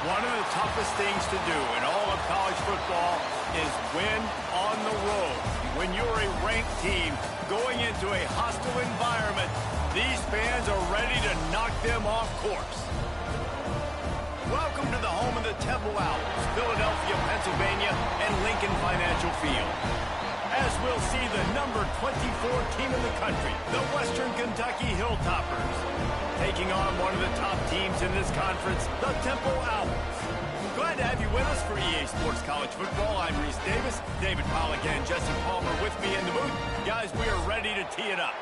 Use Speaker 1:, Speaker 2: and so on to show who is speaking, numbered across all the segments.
Speaker 1: One of the toughest things to do in all of college football is win on the road. When you're a ranked team going into a hostile environment, these fans are ready to knock them off course. Welcome to the home of the Temple Owls, Philadelphia, Pennsylvania, and Lincoln Financial Field. As we'll see the number 24 team in the country, the Western Kentucky Hilltoppers, taking on one of the top teams in this conference, the Temple Owls. Glad to have you with us for EA Sports College Football. I'm Reese Davis, David Pollack, and Jesse Palmer with me in the booth. Guys, we are ready to tee it up.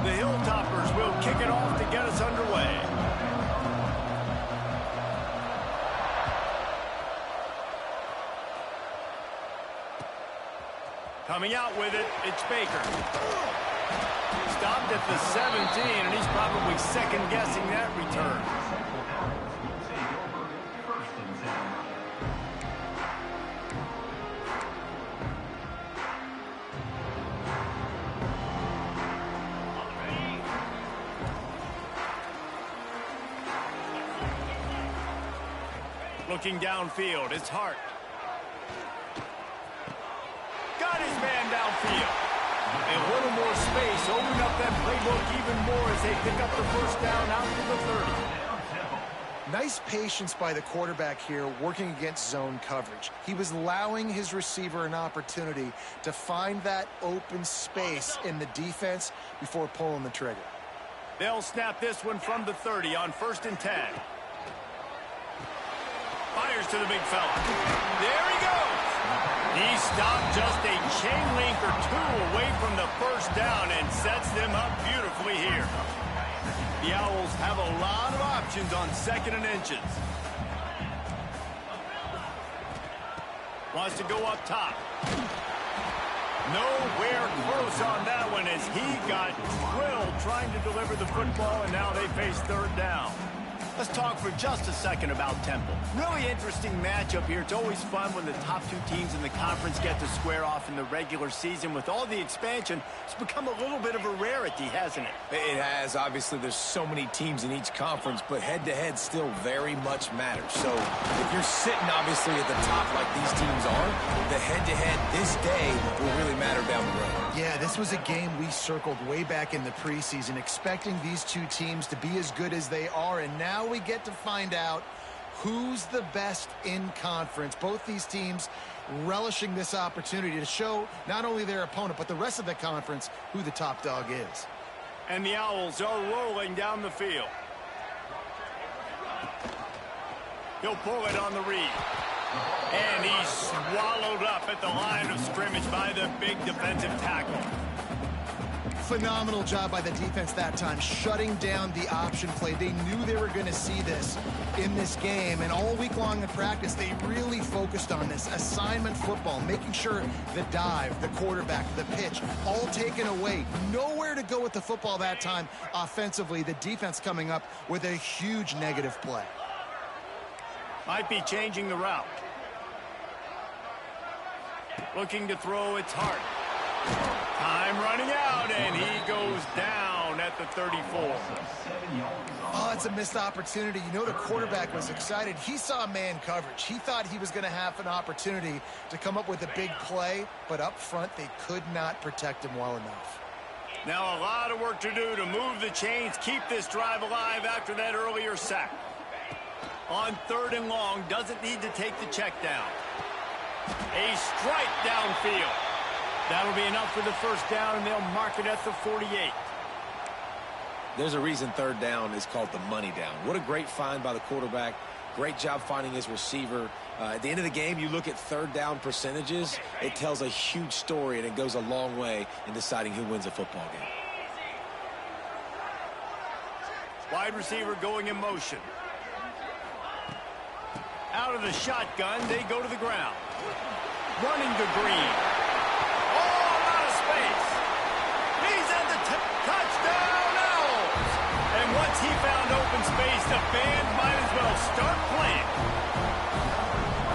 Speaker 1: The Hilltoppers will kick it off to get us underway. Coming out with it, it's Baker. Stopped at the 17, and he's probably second-guessing that return. Looking downfield, it's Hart. Got his man downfield. A little more space, open up that playbook even more as they pick up the first down out to the 30.
Speaker 2: Nice patience by the quarterback here working against zone coverage. He was allowing his receiver an opportunity to find that open space in the defense before pulling the trigger.
Speaker 1: They'll snap this one from the 30 on 1st and 10. Fires to the big fella. There he goes. He stopped just a chain link or two away from the first down and sets them up beautifully here. The Owls have a lot of options on 2nd and inches. Wants to go up top. Nowhere close on that one as he got drilled trying to deliver the football, and now they face 3rd down. Let's talk for just a second about Temple. Really interesting matchup here. It's always fun when the top two teams in the conference get to square off in the regular season. With all the expansion, it's become a little bit of a rarity, hasn't it?
Speaker 3: It has. Obviously, there's so many teams in each conference, but head-to-head still very much matters. So if you're sitting, obviously, at the top like these teams are, the head-to-head this day will really matter down the road.
Speaker 2: Yeah, this was a game we circled way back in the preseason, expecting these two teams to be as good as they are, and now we get to find out who's the best in conference. Both these teams relishing this opportunity to show not only their opponent, but the rest of the conference who the top dog is.
Speaker 1: And the Owls are rolling down the field. He'll pull it on the read. And he's swallowed up at the line of scrimmage by the big defensive tackle.
Speaker 2: Phenomenal job by the defense that time, shutting down the option play. They knew they were going to see this in this game, and all week long in practice, they really focused on this assignment football, making sure the dive, the quarterback, the pitch, all taken away. Nowhere to go with the football that time offensively. The defense coming up with a huge negative play.
Speaker 1: Might be changing the route. Looking to throw, it's Hart. Time running out, and he goes down at the 34.
Speaker 2: Oh, it's a missed opportunity. You know, the quarterback was excited. He saw man coverage. He thought he was going to have an opportunity to come up with a big play, but up front, they could not protect him well enough.
Speaker 1: Now a lot of work to do to move the chains, keep this drive alive after that earlier sack. On 3rd and long, doesn't need to take the check down. A strike downfield. That'll be enough for the first down, and they'll mark it at the 48.
Speaker 3: There's a reason 3rd down is called the money down. What a great find by the quarterback. Great job finding his receiver. At the end of the game, you look at 3rd down percentages. It tells a huge story, and it goes a long way in deciding who wins a football game.
Speaker 1: Wide receiver going in motion. Out of the shotgun, they go to the ground. Running to Green. Oh, out of space. He's at the touchdown Owls. And once he found open space, the band might as well start playing.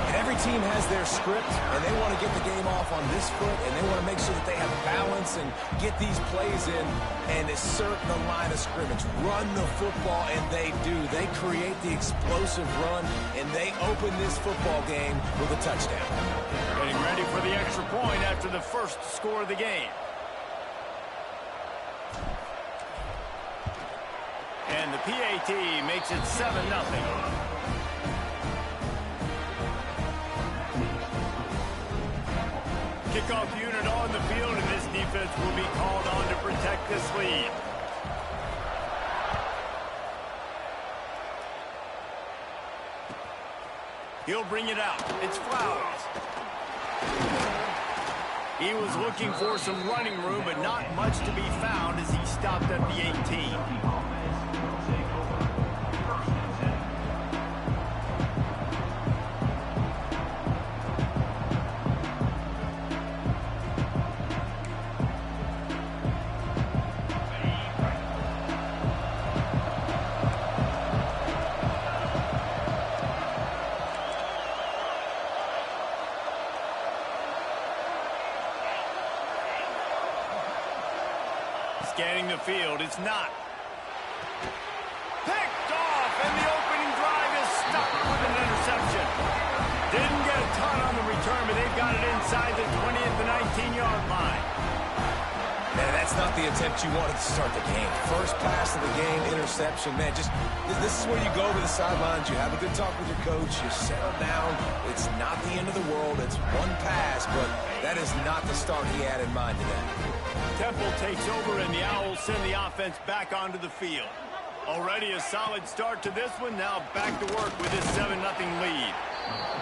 Speaker 3: And every team has their script, and they want to get the game off on this foot, and they want to make sure that they have balance and get these plays in and assert the line of scrimmage. Run the football, and they do. They create the explosive run, and they open this football game with a touchdown.
Speaker 1: Getting ready for the extra point after the first score of the game. And the PAT makes it 7-0. Kickoff unit on the field, and this defense will be called on to protect this lead. He'll bring it out. It's Flowers. He was looking for some running room, but not much to be found as he stopped at the 18. Scanning the field, it's not. Picked off, and the opening drive is stuck with an interception. Didn't get a ton on the return, but they've got it inside the 20 at the 19-yard line.
Speaker 3: Man, that's not the attempt you wanted to start the game. First pass of the game, interception. Man, just this is where you go to the sidelines. You have a good talk with your coach. You settle down. It's not the end of the world. It's one pass, but that is not the start he had in mind today.
Speaker 1: Temple takes over, and the Owls send the offense back onto the field. Already a solid start to this one. Now back to work with this 7-0 lead.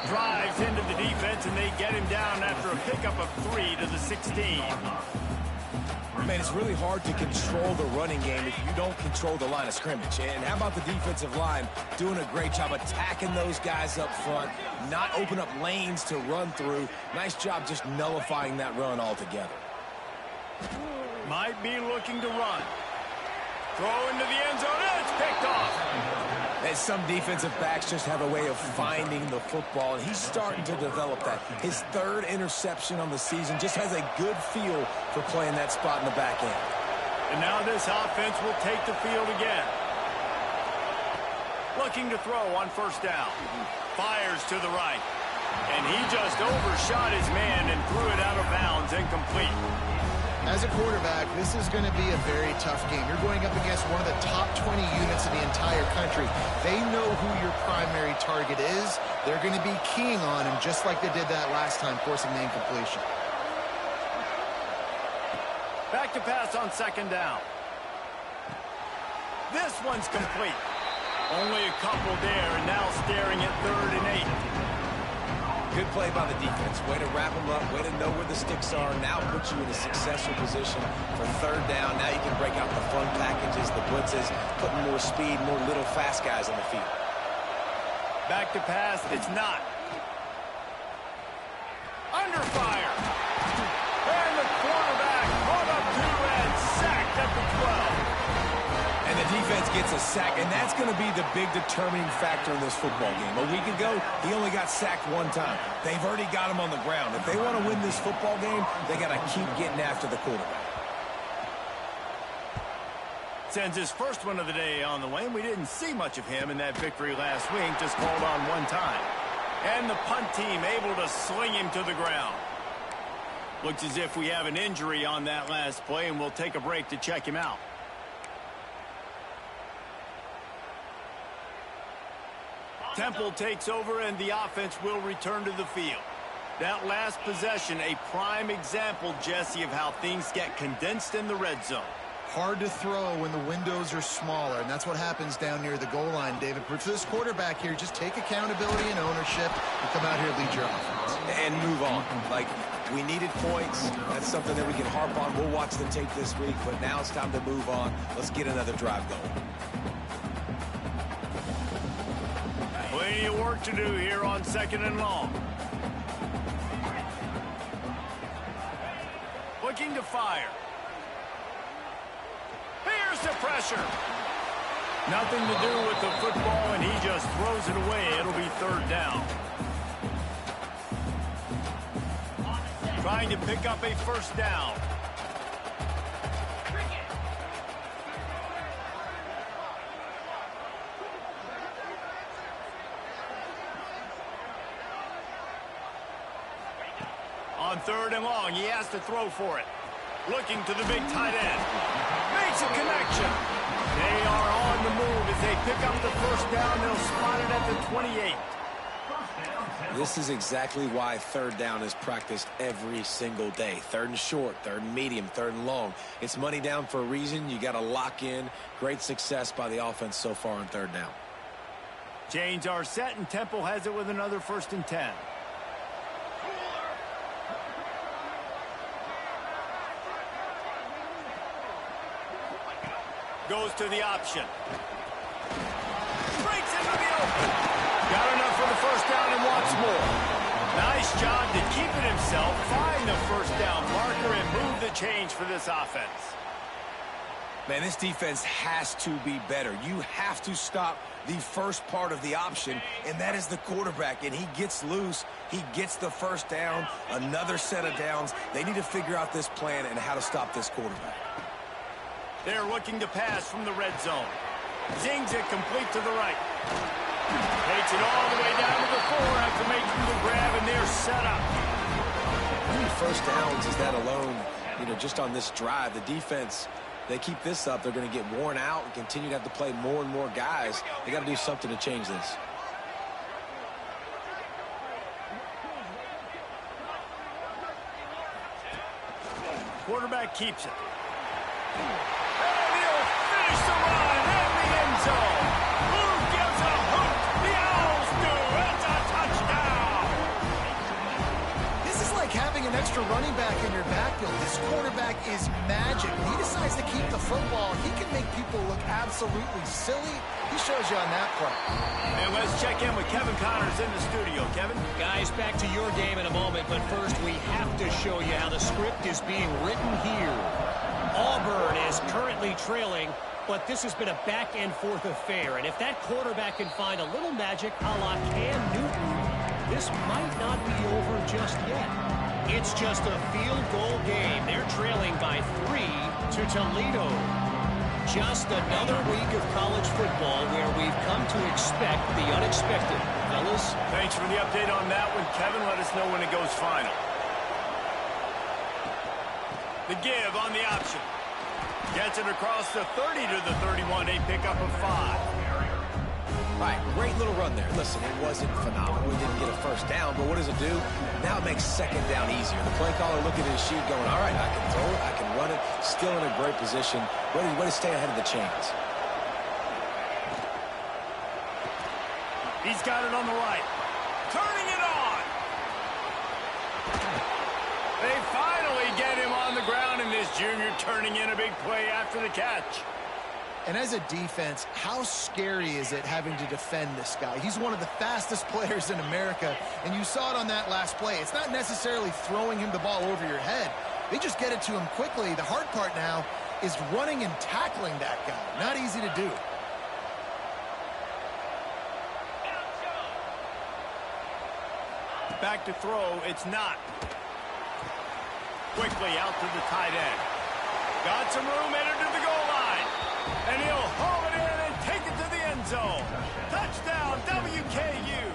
Speaker 1: Drives into the defense, and they get him down after a pickup of 3 to the 16.
Speaker 3: Man, it's really hard to control the running game if you don't control the line of scrimmage. And how about the defensive line doing a great job attacking those guys up front, not open up lanes to run through. Nice job just nullifying that run altogether.
Speaker 1: Might be looking to run. Throw into the end zone. It's picked off.
Speaker 3: And some defensive backs just have a way of finding the football, and he's starting to develop that. His third interception on the season, just has a good feel for playing that spot in the back end.
Speaker 1: And now this offense will take the field again. Looking to throw on first down. Fires to the right. And he just overshot his man and threw it out of bounds, incomplete.
Speaker 2: As a quarterback, this is going to be a very tough game. You're going up against one of the top 20 units in the entire country. They know who your primary target is. They're going to be keying on him just like they did that last time, forcing the incompletion.
Speaker 1: Back to pass on second down. This one's complete. Only a couple there, and now staring at 3rd and 8.
Speaker 3: Good play by the defense. Way to wrap them up. Way to know where the sticks are. Now put you in a successful position for 3rd down. Now you can break out the fun packages, the blitzes, putting more speed, more little fast guys on the field.
Speaker 1: Back to pass. It's not. Under fire. And the quarterback brought up 2 and sacked at the 12.
Speaker 3: And the defense gets a sack, and that's going to be the big determining factor in this football game. A week ago, he only got sacked 1 time. They've already got him on the ground. If they want to win this football game, they got to keep getting after the quarterback.
Speaker 1: Sends his first one of the day on the way. We didn't see much of him in that victory last week, just called on 1 time. And the punt team able to sling him to the ground. Looks as if we have an injury on that last play, and we'll take a break to check him out. Temple takes over, and the offense will return to the field. That last possession, a prime example, Jesse, of how things get condensed in the red zone.
Speaker 2: Hard to throw when the windows are smaller, and that's what happens down near the goal line, David. But for this quarterback here, just take accountability and ownership and come out here and lead your offense.
Speaker 3: And move on. Like, we needed points. That's something that we can harp on. We'll watch the tape this week, but now it's time to move on. Let's get another drive going.
Speaker 1: Plenty of work to do here on 2nd and long. Looking to fire. Here's the pressure. Nothing to do with the football, and he just throws it away. It'll be 3rd down. Trying to pick up a first down. On 3rd and long, he has to throw for it. Looking to the big tight end. Makes a connection. They are on the move as they pick up the first down. They'll spot it at the 28.
Speaker 3: This is exactly why 3rd down is practiced every single day. 3rd and short, 3rd and medium, 3rd and long. It's money down for a reason. You got to lock in. Great success by the offense so far on 3rd down.
Speaker 1: Chains are set, and Temple has it with another 1st and 10. Goes to the option. Breaks into the open. Got enough for the first down and wants more. Nice job to keep it himself, find the first down marker, and move the change for this offense.
Speaker 3: Man, this defense has to be better. You have to stop the first part of the option, and that is the quarterback. And he gets loose. He gets the first down, another set of downs. They need to figure out this plan and how to stop this quarterback.
Speaker 1: They're looking to pass from the red zone. Zings it complete to the right. Takes it all the way down to the 4 after making the grab, and they're set up.
Speaker 3: How many first downs is that alone, just on this drive? The defense, they keep this up, they're going to get worn out and continue to have to play more and more guys. They got to do something to change this.
Speaker 1: Quarterback keeps it. And he'll finish the run in the end zone. Who gives a hoot? The Owls do. It's a touchdown.
Speaker 2: This is like having an extra running back in your backfield. This quarterback is magic. When he decides to keep the football, he can make people look absolutely silly. He shows you on that play.
Speaker 1: And let's check in with Kevin Connors in the studio. Kevin?
Speaker 4: Guys, back to your game in a moment, but first we have to show you how the script is being written here. Auburn is currently trailing, but this has been a back-and-forth affair. And if that quarterback can find a little magic a la Cam Newton, this might not be over just yet. It's just a field goal game. They're trailing by 3 to Toledo. Just another week of college football where we've come to expect the unexpected. Fellas?
Speaker 1: Thanks for the update on that one, Kevin. Let us know when it goes final. The give on the option. Gets it across the 30 to the 31. A pickup of 5.
Speaker 3: All right, great little run there. Listen, it wasn't phenomenal. We didn't get a first down, but what does it do? Now it makes 2nd down easier. The play caller looking at his sheet going, all right, I can throw it, I can run it. Still in a great position. Way to stay ahead of the chains.
Speaker 1: He's got it on the right. Turning it on. They finally get him on the ground, and this junior turning in a big play after the catch.
Speaker 2: And as a defense, how scary is it having to defend this guy? He's one of the fastest players in America, and you saw it on that last play. It's not necessarily throwing him the ball over your head. They just get it to him quickly. The hard part now is running and tackling that guy. Not easy to do.
Speaker 1: Back to throw, it's not. Quickly out to the tight end. Got some room, entered to the goal line. And he'll haul it in and take it to the end zone. Touchdown, WKU.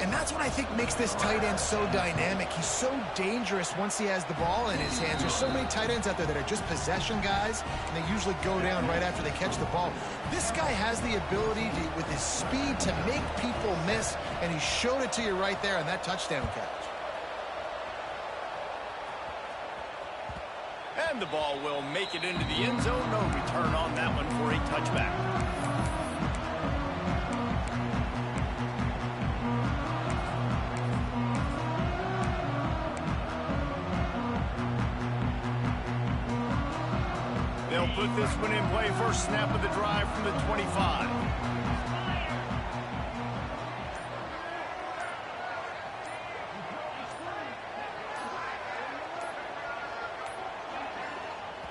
Speaker 2: And that's what I think makes this tight end so dynamic. He's so dangerous once he has the ball in his hands. There's so many tight ends out there that are just possession guys, and they usually go down right after they catch the ball. This guy has the ability to, with his speed, to make people miss, and he showed it to you right there on that touchdown catch.
Speaker 1: And the ball will make it into the end zone. No return on that one for a touchback. They'll put this one in play. First snap of the drive from the 25.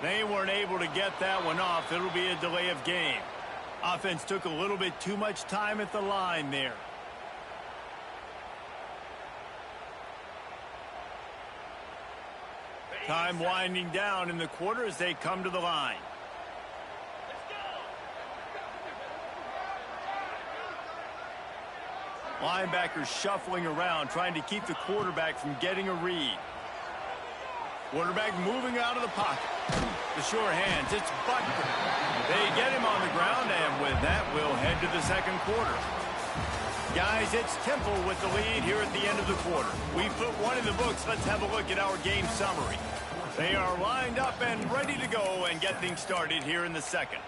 Speaker 1: They weren't able to get that one off. It'll be a delay of game. Offense took a little bit too much time at the line there. Time winding down in the quarter as they come to the line. Linebackers shuffling around, trying to keep the quarterback from getting a read. Quarterback moving out of the pocket. The sure hands, it's Butker. They get him on the ground, and with that, we'll head to the second quarter. Guys, it's Temple with the lead here at the end of the quarter. We put one in the books. Let's have a look at our game summary. They are lined up and ready to go and get things started here in the second.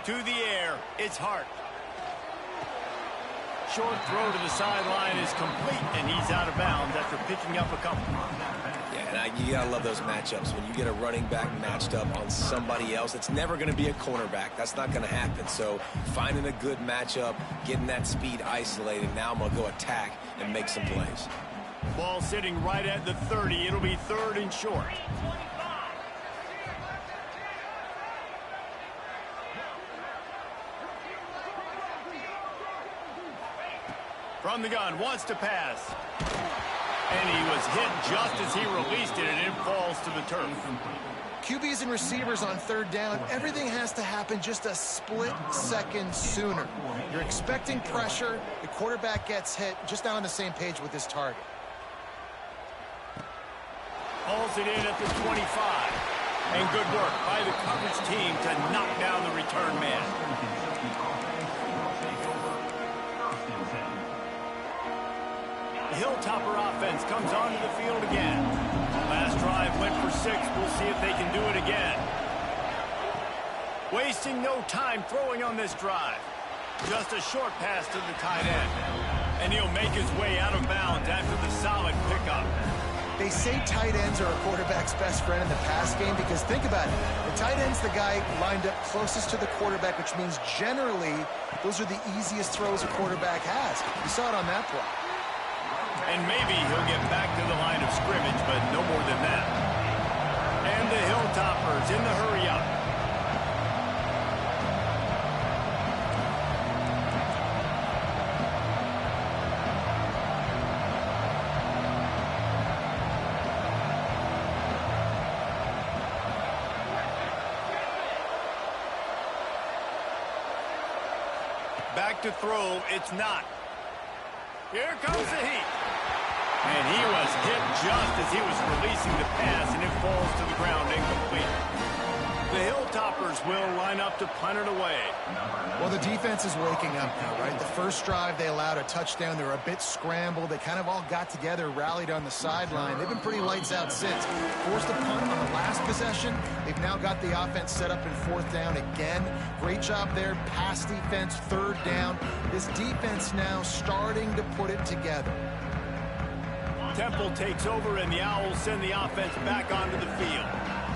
Speaker 1: To the air, it's Hart. Short throw to the sideline is complete, and he's out of bounds after picking up a couple.
Speaker 3: Yeah, and you gotta love those matchups. When you get a running back matched up on somebody else, it's never gonna be a cornerback. That's not gonna happen. So finding a good matchup, getting that speed isolated, now I'm gonna go attack and make some plays.
Speaker 1: Ball sitting right at the 30. It'll be third and short. From the gun, wants to pass. And he was hit just as he released it, and it falls to the turf.
Speaker 2: QBs and receivers on third down, everything has to happen just a split second sooner. You're expecting pressure, the quarterback gets hit, just not on the same page with his target.
Speaker 1: Hauls it in at the 25. And good work by the coverage team to knock down the return man. The Hilltopper offense comes onto the field again. Last drive went for 6. We'll see if they can do it again. Wasting no time throwing on this drive. Just a short pass to the tight end. And he'll make his way out of bounds after the solid pickup.
Speaker 2: They say tight ends are a quarterback's best friend in the pass game because think about it. The tight end's the guy lined up closest to the quarterback, which means generally those are the easiest throws a quarterback has. You saw it on that play.
Speaker 1: And maybe he'll get back to the line of scrimmage, but no more than that. And the Hilltoppers in the hurry-up. Back to throw, it's not. Here comes the heat. And he was hit just as he was releasing the pass, and it falls to the ground incomplete. The Hilltoppers will line up to punt it away.
Speaker 2: Well, the defense is waking up now, right? The first drive, they allowed a touchdown. They were a bit scrambled. They kind of all got together, rallied on the sideline. They've been pretty lights out since. Forced a punt on the last possession. They've now got the offense set up in fourth down again. Great job there. Pass defense, third down. This defense now starting to put it together.
Speaker 1: Temple takes over, and the Owls send the offense back onto the field.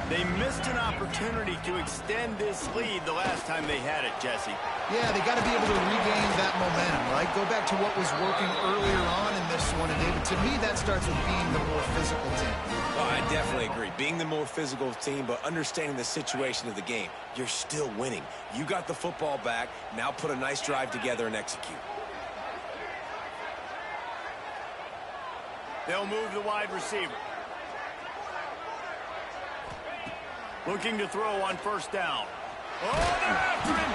Speaker 1: They missed an opportunity to extend this lead the last time they had it, Jesse.
Speaker 2: Yeah, they got to be able to regain that momentum, right? Go back to what was working earlier on in this one. And David, to me, that starts with being the more physical team.
Speaker 3: Oh, I definitely agree. Being the more physical team, but understanding the situation of the game. You're still winning. You got the football back. Now put a nice drive together and execute.
Speaker 1: They'll move the wide receiver. Looking to throw on first down. Oh, they're after him.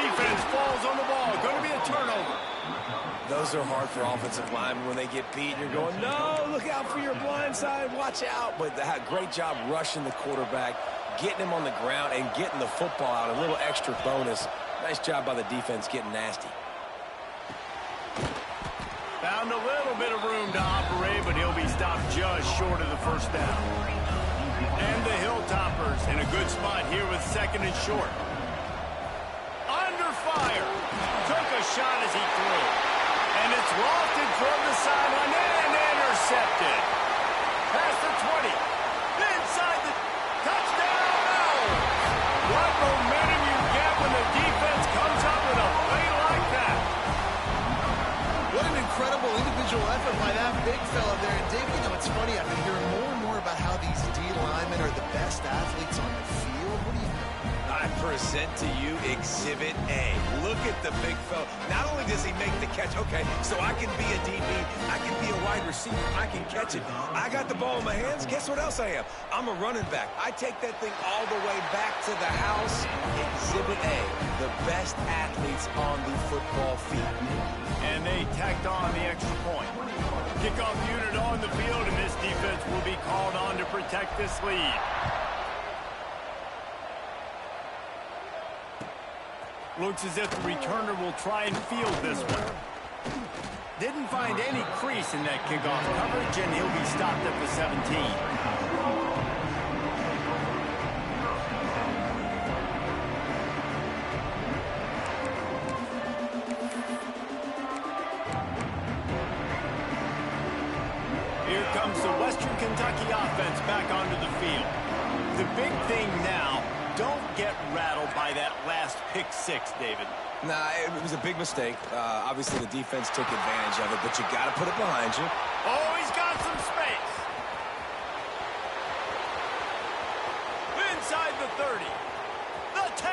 Speaker 1: Defense falls on the ball. Going to be a turnover.
Speaker 3: Those are hard for offensive linemen when they get beat. You're going, no, look out for your blind side. Watch out. But they had a great job rushing the quarterback, getting him on the ground, and getting the football out. A little extra bonus. Nice job by the defense getting nasty.
Speaker 1: Found a little bit of room to operate, but he'll be stopped just short of the first down. And the Hilltoppers in a good spot here with second and short. Under fire. Took a shot as he threw. And it's lofted from the sideline and intercepted. Past the 20. Inside the touchdown. What momentum you get when the defense comes up with a play like that.
Speaker 2: What an incredible individual effort by that big fella there. And David, you know, it's funny. I've been hearing more and more about how these D linemen are the best
Speaker 3: present to you Exhibit A. Look at the big fella. Not only does he make the catch, okay, so I can be a DB, I can be a wide receiver, I can catch it. I got the ball in my hands. Guess what else I am? I'm a running back. I take that thing all the way back to the house. Exhibit A, the best athletes on the football field.
Speaker 1: And they tacked on the extra point. Kickoff unit on the field, and this defense will be called on to protect this lead. Looks as if the returner will try and field this one. Didn't find any crease in that kickoff coverage, and he'll be stopped at the 17. Here comes the Western Kentucky offense back onto the field. The big thing now, don't get rattled by that last pick six, David.
Speaker 3: Nah, it was a big mistake. Obviously, the defense took advantage of it, but you got to put it behind you.
Speaker 1: Oh, he's got some space. Inside the 30. The 10.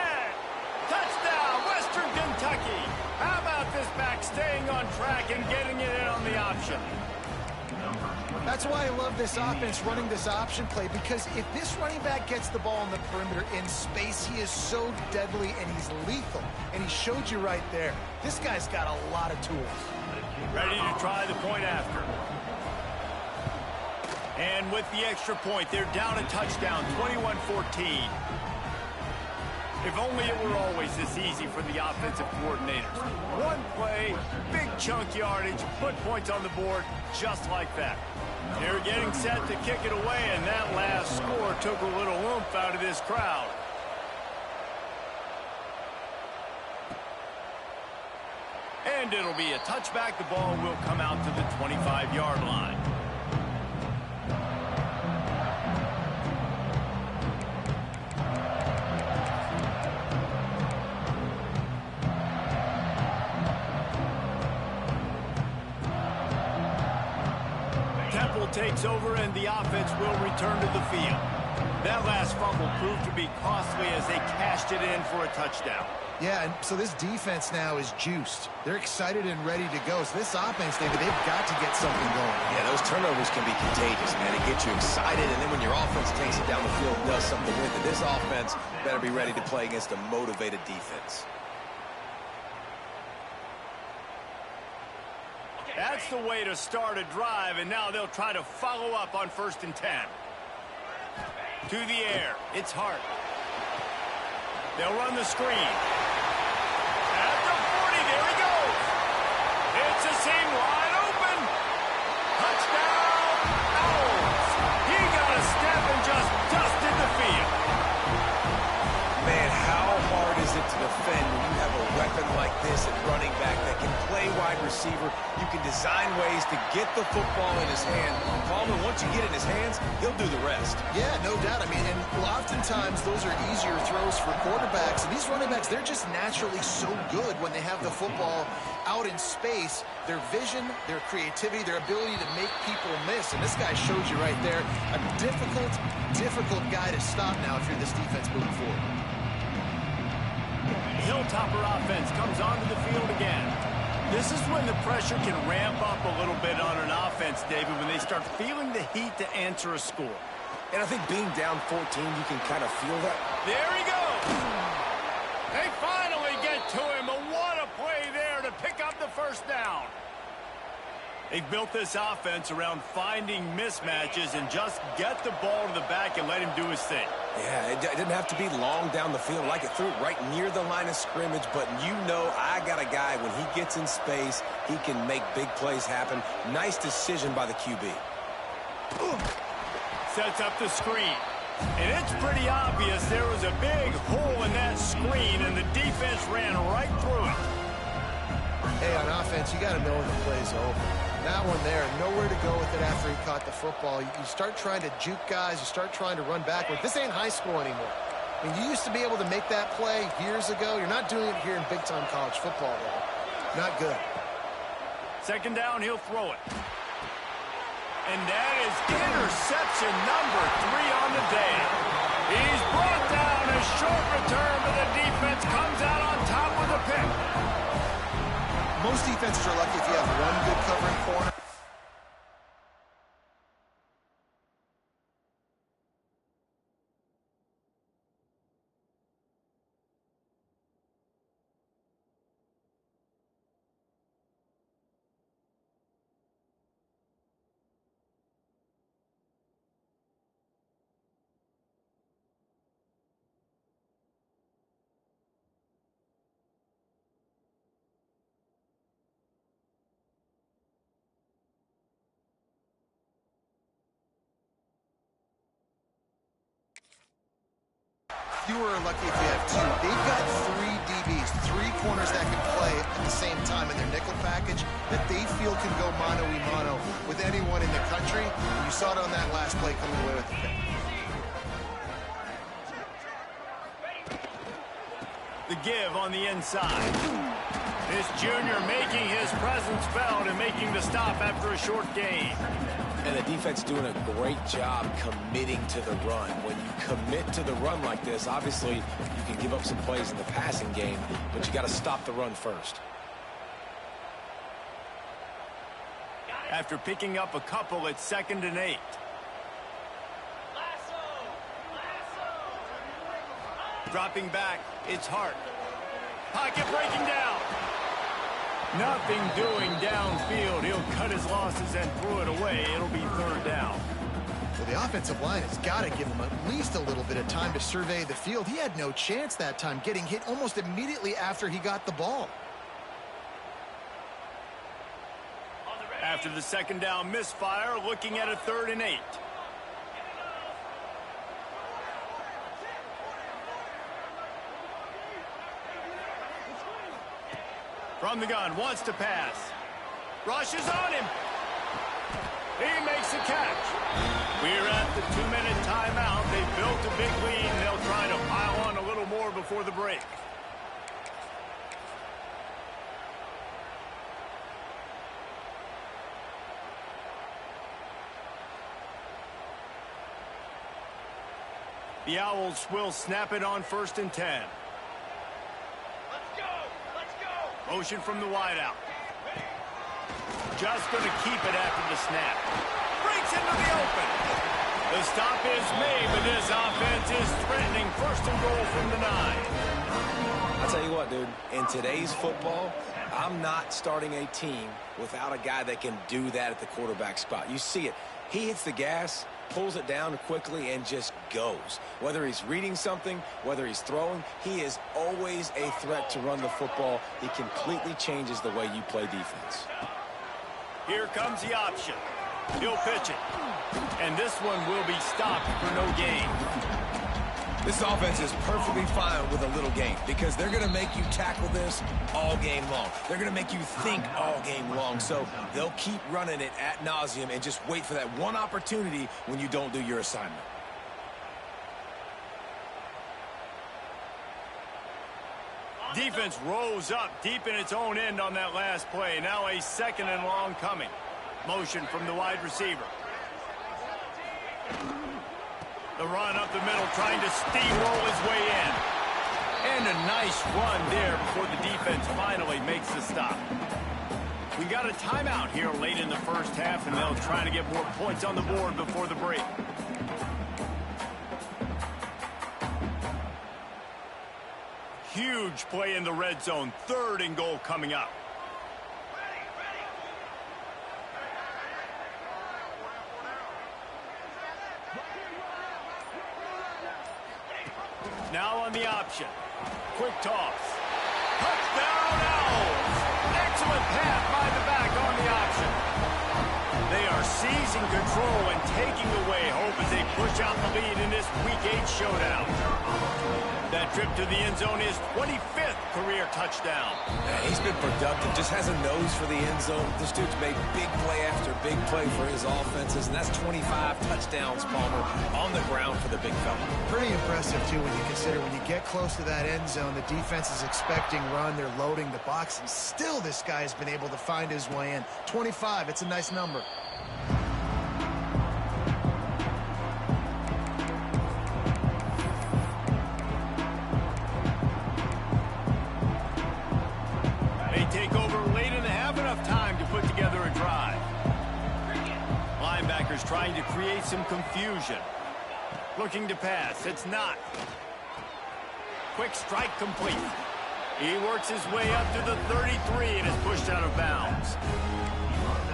Speaker 1: Touchdown, Western Kentucky. How about this back staying on track and getting it in on the option?
Speaker 2: That's why I love this offense running this option play, because if this running back gets the ball on the perimeter in space, he is so deadly and he's lethal. And he showed you right there. This guy's got a lot of tools.
Speaker 1: Ready to try the point after. And with the extra point, they're down a touchdown, 21-14. If only it were always this easy for the offensive coordinators. One play, big chunk yardage, put points on the board just like that. They're getting set to kick it away, and that last score took a little oomph out of this crowd. And it'll be a touchback. The ball will come out to the 25-yard line. Takes over and the offense will return to the field. That last fumble proved to be costly as they cashed it in for a touchdown.
Speaker 2: Yeah, and so this defense now is juiced. They're excited and ready to go. So this offense, David, they've got to get something going.
Speaker 3: Yeah, those turnovers can be contagious, man. It gets you excited, and then when your offense takes it down the field and does something with it, this offense better be ready to play against a motivated defense.
Speaker 1: That's the way to start a drive, and now they'll try to follow up on 1st and 10. To the air, it's Hart. They'll run the screen. At the 40, there he goes. It's a seam wide open. Touchdown, Owls. He got a step and just dusted the field.
Speaker 3: Man, how hard is it to defend when you have a weapon like this at running back that can play wide receiver? You can design ways to get the football in his hand. Palmer, once you get it in his hands, he'll do the rest.
Speaker 2: Yeah, no doubt. I mean, and oftentimes those are easier throws for quarterbacks. And these running backs, they're just naturally so good when they have the football out in space. Their vision, their creativity, their ability to make people miss. And this guy shows you right there a difficult guy to stop now if you're this defense moving forward.
Speaker 1: Hilltopper offense comes onto the field again. This is when the pressure can ramp up a little bit on an offense, David, when they start feeling the heat to answer a score.
Speaker 3: And I think being down 14, you can kind of feel that.
Speaker 1: There he goes. They finally get to him. What a play there to pick up the 1st down. They've built this offense around finding mismatches and just get the ball to the back and let him do his thing.
Speaker 3: Yeah, it didn't have to be long down the field. Like it threw it right near the line of scrimmage, but you know I got a guy, when he gets in space, he can make big plays happen. Nice decision by the QB.
Speaker 1: Sets up the screen. And it's pretty obvious there was a big hole in that screen, and the defense ran right through it.
Speaker 2: Hey, on offense, you got to know when the play's over. That one there, nowhere to go with it after he caught the football. You start trying to juke guys. You start trying to run backward. This ain't high school anymore. I mean, you used to be able to make that play years ago. You're not doing it here in big-time college football, though. Not good.
Speaker 1: 2nd down, he'll throw it. And that is interception number 3 on the day. He's brought down. A short return, but the defense comes out on top with a pick.
Speaker 2: Most defenses are lucky if you have one good covering corner. You are lucky if you have two. They've got three DBs, three corners that can play at the same time in their nickel package that they feel can go mano-a-mano with anyone in the country. And you saw it on that last play coming away with the pick.
Speaker 1: The give on the inside. This junior making his presence felt and making the stop after a short gain.
Speaker 3: And the defense doing a great job committing to the run. When you commit to the run like this, obviously you can give up some plays in the passing game, but you got to stop the run first.
Speaker 1: After picking up a couple, it's 2nd and 8. Dropping back, it's Hart. Pocket breaking down. Nothing doing downfield. He'll cut his losses and throw it away. It'll be 3rd down.
Speaker 2: Well, the offensive line has got to give him at least a little bit of time to survey the field. He had no chance that time, getting hit almost immediately after he got the ball.
Speaker 1: After the 2nd down misfire, looking at a 3rd and 8. From the gun, wants to pass. Rushes on him. He makes a catch. We're at the 2-minute timeout. They've built a big lead, and they'll try to pile on a little more before the break. The Owls will snap it on 1st and 10. Motion from the wideout. Just going to keep it after the snap. Breaks into the open. The stop is made, but this offense is threatening 1st and goal from the 9.
Speaker 3: I'll tell you what, dude, in today's football, I'm not starting a team without a guy that can do that at the quarterback spot. You see it. He hits the gas, pulls it down quickly, and just goes. Whether he's reading something, whether he's throwing, he is always a threat to run the football. He completely changes the way you play defense.
Speaker 1: Here comes the option. He'll pitch it. And this one will be stopped for no gain.
Speaker 3: This offense is perfectly fine with a little gain because they're going to make you tackle this all game long. They're going to make you think all game long. So they'll keep running it ad nauseum and just wait for that one opportunity when you don't do your assignment.
Speaker 1: Defense rose up deep in its own end on that last play. Now a 2nd and long coming. Motion from the wide receiver. The run up the middle, trying to steamroll his way in. And a nice run there before the defense finally makes the stop. We got a timeout here late in the 1st half, and they'll try to get more points on the board before the break. Huge play in the red zone. 3rd and goal coming up. Now on the option. Quick toss. Touchdown Owls. Excellent pass by the back on the option. They are seizing control and taking away hope as they push out the lead in this Week 8 showdown. That trip to the end zone is 25th career touchdown.
Speaker 3: He's been productive, just has a nose for the end zone. This dude's made big play after big play for his offenses, and that's 25 touchdowns, Palmer, on the ground for the big fella.
Speaker 2: Pretty impressive, too, when you consider when you get close to that end zone, the defense is expecting run, they're loading the box, and still this guy has been able to find his way in. 25, it's a nice number.
Speaker 1: take over late in the half, enough time to put together a drive. Linebackers trying to create some confusion. Looking to pass. It's not. Quick strike complete. He works his way up to the 33 and is pushed out of bounds.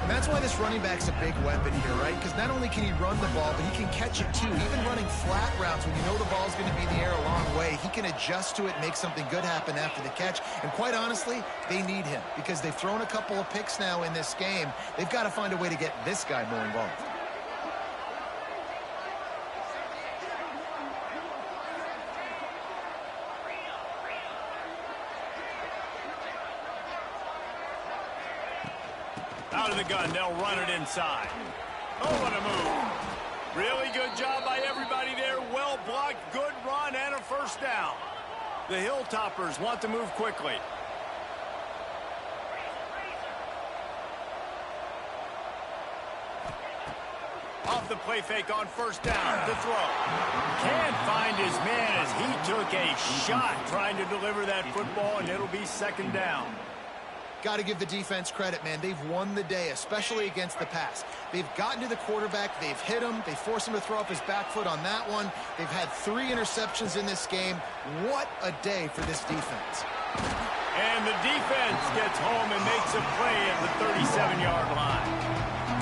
Speaker 2: And that's why this running back's a big weapon here, right? Because not only can he run the ball, but he can catch it too. Even running flat routes when you know the ball's going to be in the air a long way, he can adjust to it, make something good happen after the catch. And quite honestly, they need him because they've thrown a couple of picks now in this game. They've got to find a way to get this guy more involved.
Speaker 1: Out of the gun, they'll run it inside. Oh, what a move. Really good job by everybody there. Well blocked, good run, and a first down. The Hilltoppers want to move quickly. Off the play fake on first down. The throw. Can't find his man as he took a shot trying to deliver that football, and it'll be second down.
Speaker 2: Got to give the defense credit, man. They've won the day, especially against the pass. They've gotten to the quarterback. They've hit him. They forced him to throw off his back foot on that one. They've had 3 interceptions in this game. What a day for this defense.
Speaker 1: And the defense gets home and makes a play at the 37-yard line.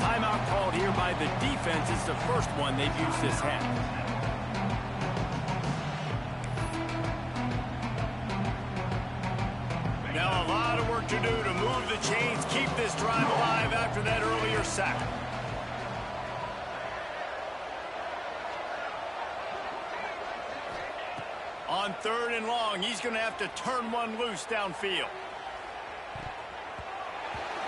Speaker 1: Timeout called here by the defense. It's the first one they've used this half. Now a lot of work to do to move the chains, keep this drive alive after that earlier sack. On 3rd and long, he's going to have to turn one loose downfield.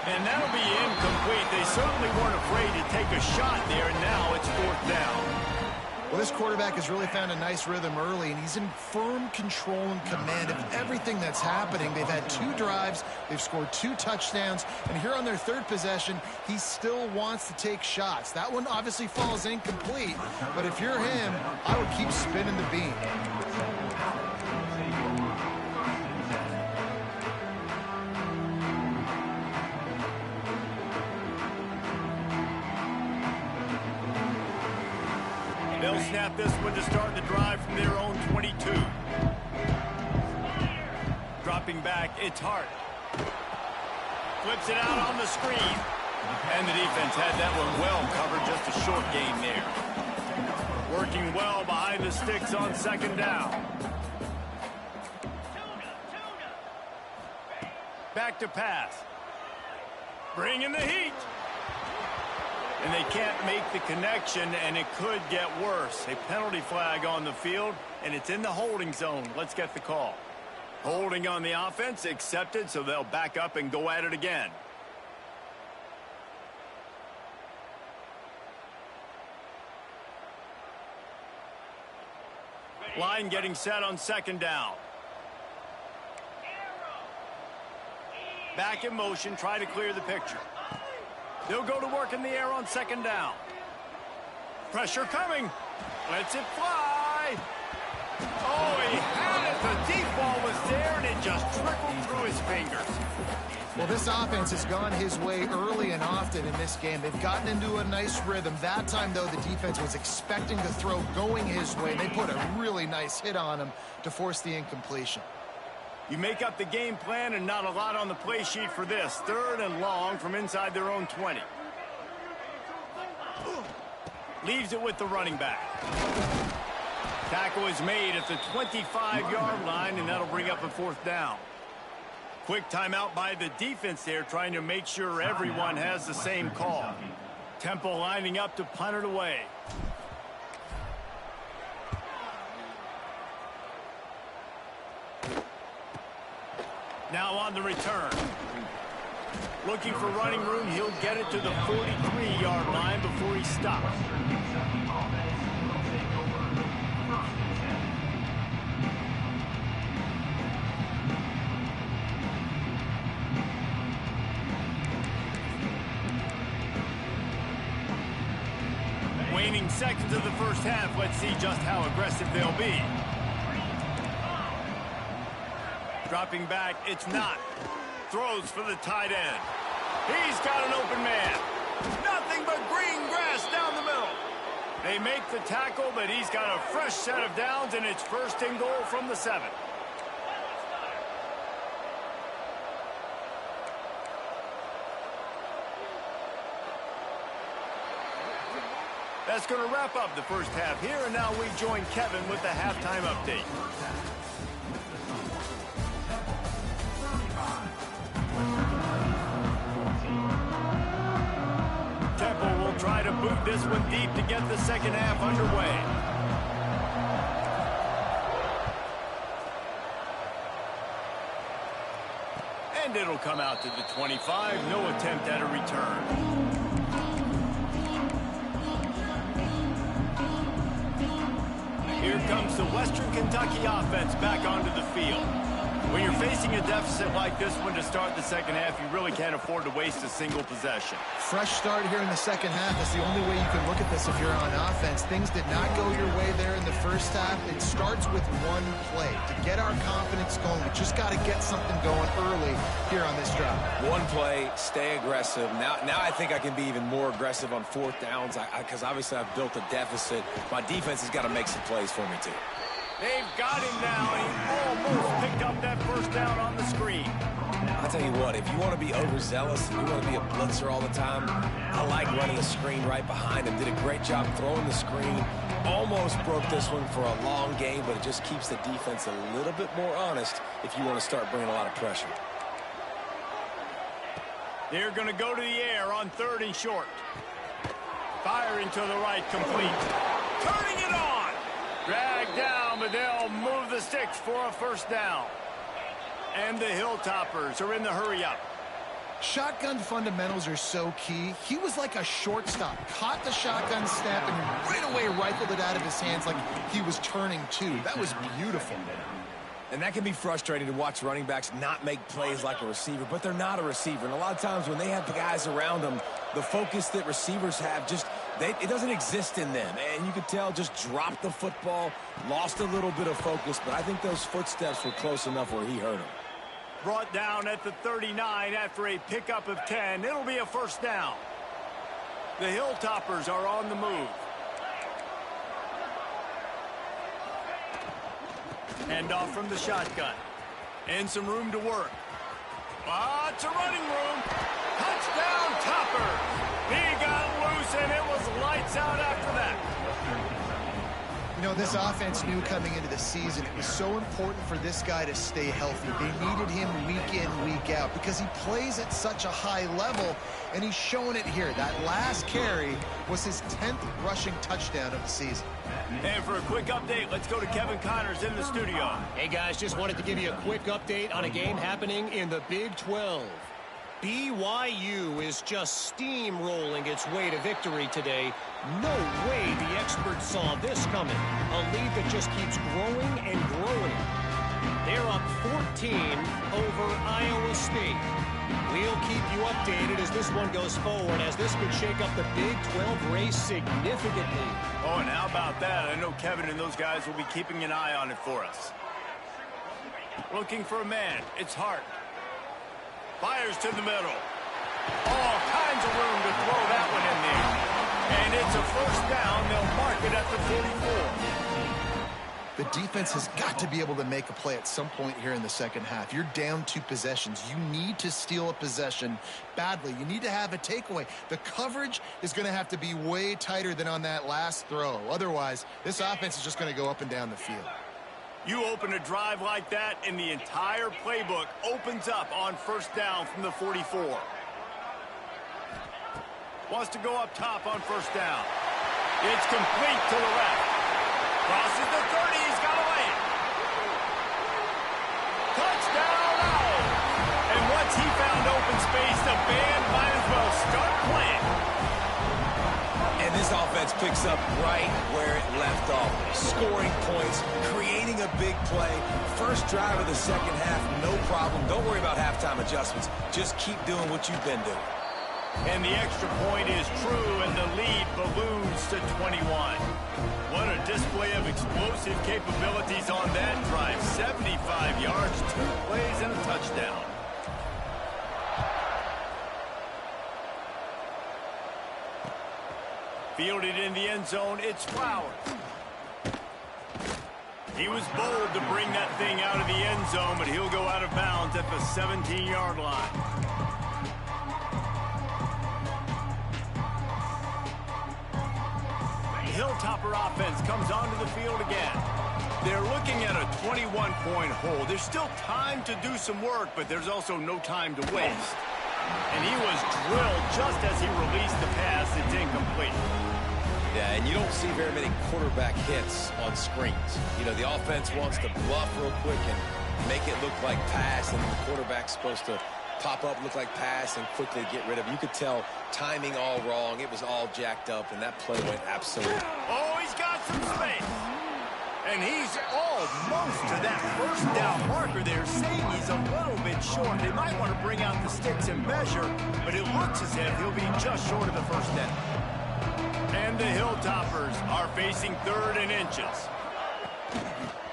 Speaker 1: And that'll be incomplete. They certainly weren't afraid to take a shot there, and now it's 4th down.
Speaker 2: Well, this quarterback has really found a nice rhythm early, and he's in firm control and command of everything that's happening. They've had 2 drives. They've scored 2 touchdowns. And here on their 3rd possession, he still wants to take shots. That one obviously falls incomplete. But if you're him, I would keep spinning the beam.
Speaker 1: They'll snap this one to start the drive from their own 22. Dropping back, it's Hart. Flips it out on the screen. And the defense had that one well covered, just a short gain there. Working well behind the sticks on 2nd down. Back to pass. Bringing the heat. And they can't make the connection, and it could get worse. A penalty flag on the field, and it's in the holding zone. Let's get the call. Holding on the offense, accepted, so they'll back up and go at it again. Line getting set on 2nd down. Back in motion, try to clear the picture. They'll go to work in the air on 2nd down. Pressure coming. Lets it fly. Oh, he had it. The deep ball was there, and it just trickled through his fingers.
Speaker 2: Well, this offense has gone his way early and often in this game. They've gotten into a nice rhythm. That time, though, the defense was expecting the throw going his way. They put a really nice hit on him to force the incompletion.
Speaker 1: You make up the game plan and not a lot on the play sheet for this. 3rd and long from inside their own 20. Leaves it with the running back. Tackle is made at the 25-yard line, and that'll bring up a 4th down. Quick timeout by the defense there, trying to make sure everyone has the same call. Tempo lining up to punt it away. Now on the return. Looking for running room. He'll get it to the 43-yard line before he stops. Waning seconds of the first half. Let's see just how aggressive they'll be. Dropping back, it's not. Throws for the tight end. He's got an open man. Nothing but green grass down the middle. They make the tackle, but he's got a fresh set of downs, and it's first and goal from the 7. That's going to wrap up the first half here, and now we join Kevin with the halftime update. Temple will try to boot this one deep to get the second half underway. And it'll come out to the 25. No attempt at a return. Here comes the Western Kentucky offense back onto the field. When you're facing a deficit like this one to start the second half, you really can't afford to waste a single possession.
Speaker 2: Fresh start here in the second half. That's the only way you can look at this if you're on offense. Things did not go your way there in the first half. It starts with one play. To get our confidence going, we just got to get something going early here on this drive.
Speaker 3: One play, stay aggressive. Now I think I can be even more aggressive on fourth downs because obviously I've built a deficit. My defense has got to make some plays for me too.
Speaker 1: They've got him now, and he almost picked up that first down on the screen.
Speaker 3: I'll tell you what, if you want to be overzealous and you want to be a blitzer all the time, I like running a screen right behind him. Did a great job throwing the screen. Almost broke this one for a long game, but it just keeps the defense a little bit more honest if you want to start bringing a lot of pressure.
Speaker 1: They're going to go to the air on 3rd and short. Firing to the right, complete. Turning it on. Dragged down, but they'll move the sticks for a first down. And the Hilltoppers are in the hurry-up.
Speaker 2: Shotgun fundamentals are so key. He was like a shortstop. Caught the shotgun snap and right away rifled it out of his hands like he was turning two. That was beautiful.
Speaker 3: And that can be frustrating to watch running backs not make plays like a receiver, but they're not a receiver. And a lot of times when they have the guys around them, the focus that receivers have it doesn't exist in them. And you could tell just dropped the football, lost a little bit of focus, but I think those footsteps were close enough where he hurt him.
Speaker 1: Brought down at the 39 after a pickup of 10. It'll be a first down. The Hilltoppers are on the move. Hand off from the shotgun. And some room to work. Lots of running room. Touchdown, Topper. He got loose, and it was lights out after that.
Speaker 2: You know, this offense knew coming into the season it was so important for this guy to stay healthy. They needed him week in, week out because he plays at such a high level, and he's showing it here. That last carry was his 10th rushing touchdown of the season.
Speaker 1: And for a quick update, let's go to Kevin Connors in the studio.
Speaker 4: Hey, guys, just wanted to give you a quick update on a game happening in the Big 12. BYU is just steamrolling its way to victory today. No way the experts saw this coming. A lead that just keeps growing and growing. They're up 14 over Iowa State. We'll keep you updated as this one goes forward, as this could shake up the Big 12 race significantly.
Speaker 1: Oh, and how about that? I know Kevin and those guys will be keeping an eye on it for us. Looking for a man. It's Hart. Fires to the middle. All kinds of room to throw that one in there. And it's a first down. They'll mark it at the 44.
Speaker 2: The defense has got to be able to make a play at some point here in the second half. You're down 2 possessions. You need to steal a possession badly. You need to have a takeaway. The coverage is going to have to be way tighter than on that last throw. Otherwise, this offense is just going to go up and down the field.
Speaker 1: You open a drive like that, and the entire playbook opens up on first down from the 44. Wants to go up top on first down. It's complete to the left. Crosses the 30. He's got away. Touchdown, Owl. And once he found open space, the band might as well start playing.
Speaker 3: And this offense picks up right where it left off. Scoring points, creating a big play. First drive of the second half, no problem. Don't worry about halftime adjustments. Just keep doing what you've been doing.
Speaker 1: And the extra point is true, and the lead balloons to 21. What a display of explosive capabilities on that drive. 75 yards, 2 plays, and a touchdown. Fielded in the end zone, it's Flowers. He was bold to bring that thing out of the end zone, but he'll go out of bounds at the 17-yard line. The Hilltopper offense comes onto the field again. They're looking at a 21-point hold. There's still time to do some work, but there's also no time to waste. And he was drilled just as he released the pass. It's incomplete.
Speaker 3: Yeah, and you don't see very many quarterback hits on screens. You know, the offense wants to bluff real quick and make it look like pass, and the quarterback's supposed to pop up, look like pass, and quickly get rid of it. You could tell timing all wrong. It was all jacked up, and that play went absolutely.
Speaker 1: Oh, he's got some space. And he's almost to that first down marker there, saying he's a little bit short. They might want to bring out the sticks and measure, but it looks as if he'll be just short of the first down. And the Hilltoppers are facing 3rd and inches.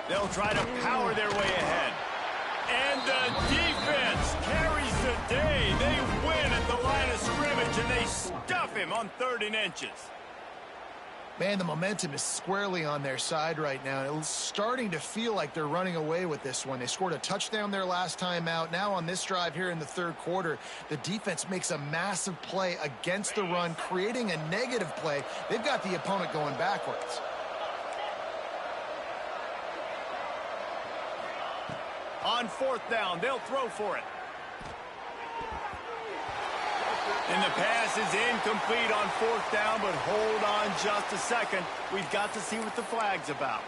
Speaker 1: They'll try to power their way ahead. And the defense carries the day. They win at the line of scrimmage, and they stuff him on 3rd and inches.
Speaker 2: Man, the momentum is squarely on their side right now. It's starting to feel like they're running away with this one. They scored a touchdown their last time out. Now on this drive here in the 3rd quarter, the defense makes a massive play against the run, creating a negative play. They've got the opponent going backwards.
Speaker 1: On 4th down, they'll throw for it. And the pass is incomplete on 4th down, but hold on just a second. We've got to see what the flag's about.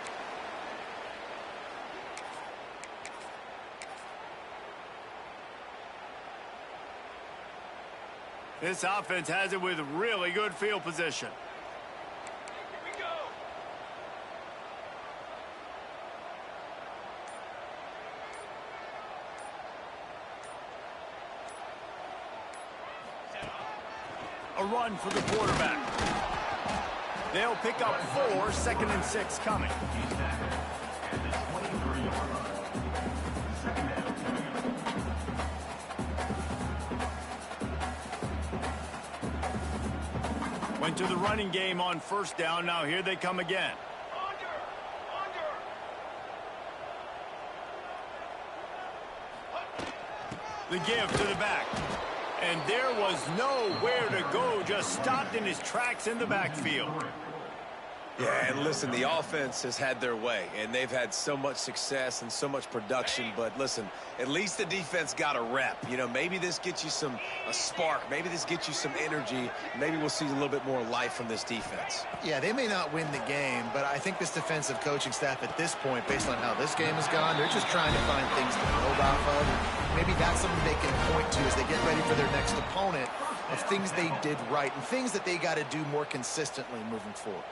Speaker 1: This offense has it with really good field position. Here we go. A run for the quarterback. They'll pick up 4, 2nd and 6 coming. Went to the running game on 1st down. Now here they come again. The give to the back. And there was nowhere to go, just stopped in his tracks in the backfield.
Speaker 3: Yeah, and listen, the offense has had their way, and they've had so much success and so much production. But listen, at least the defense got a rep. You know, maybe this gets you a spark. Maybe this gets you some energy. Maybe we'll see a little bit more life from this defense.
Speaker 2: Yeah, they may not win the game, but I think this defensive coaching staff at this point, based on how this game has gone, they're just trying to find things to build off of. Maybe that's something they can point to as they get ready for their next opponent, of things they did right and things that they got to do more consistently moving forward.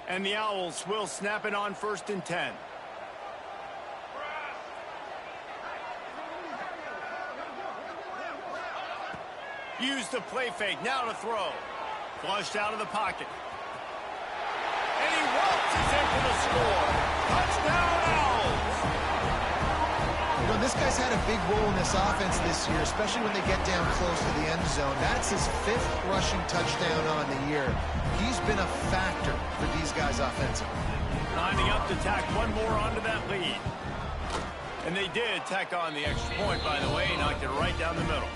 Speaker 1: And the Owls will snap it on 1st and 10. Use the play fake. Now to throw. Flushed out of the pocket. And he waltzes in for the score. Touchdown, Owls!
Speaker 2: You know, this guy's had a big role in this offense this year, especially when they get down close to the end zone. That's his 5th rushing touchdown on the year. He's been a factor for these guys offensively.
Speaker 1: Lining up to tack one more onto that lead. And they did tack on the extra point, by the way. Knocked it right down the middle.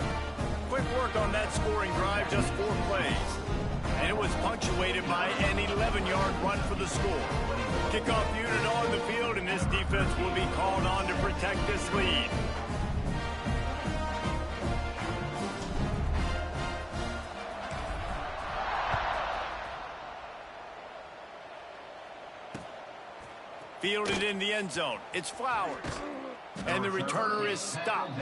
Speaker 1: Quick work on that scoring drive, just 4 plays. And it was punctuated by an 11-yard run for the score. Kickoff unit on the field, and this defense will be called on to protect this lead. Fielded in the end zone. It's Flowers. And the returner is stopped.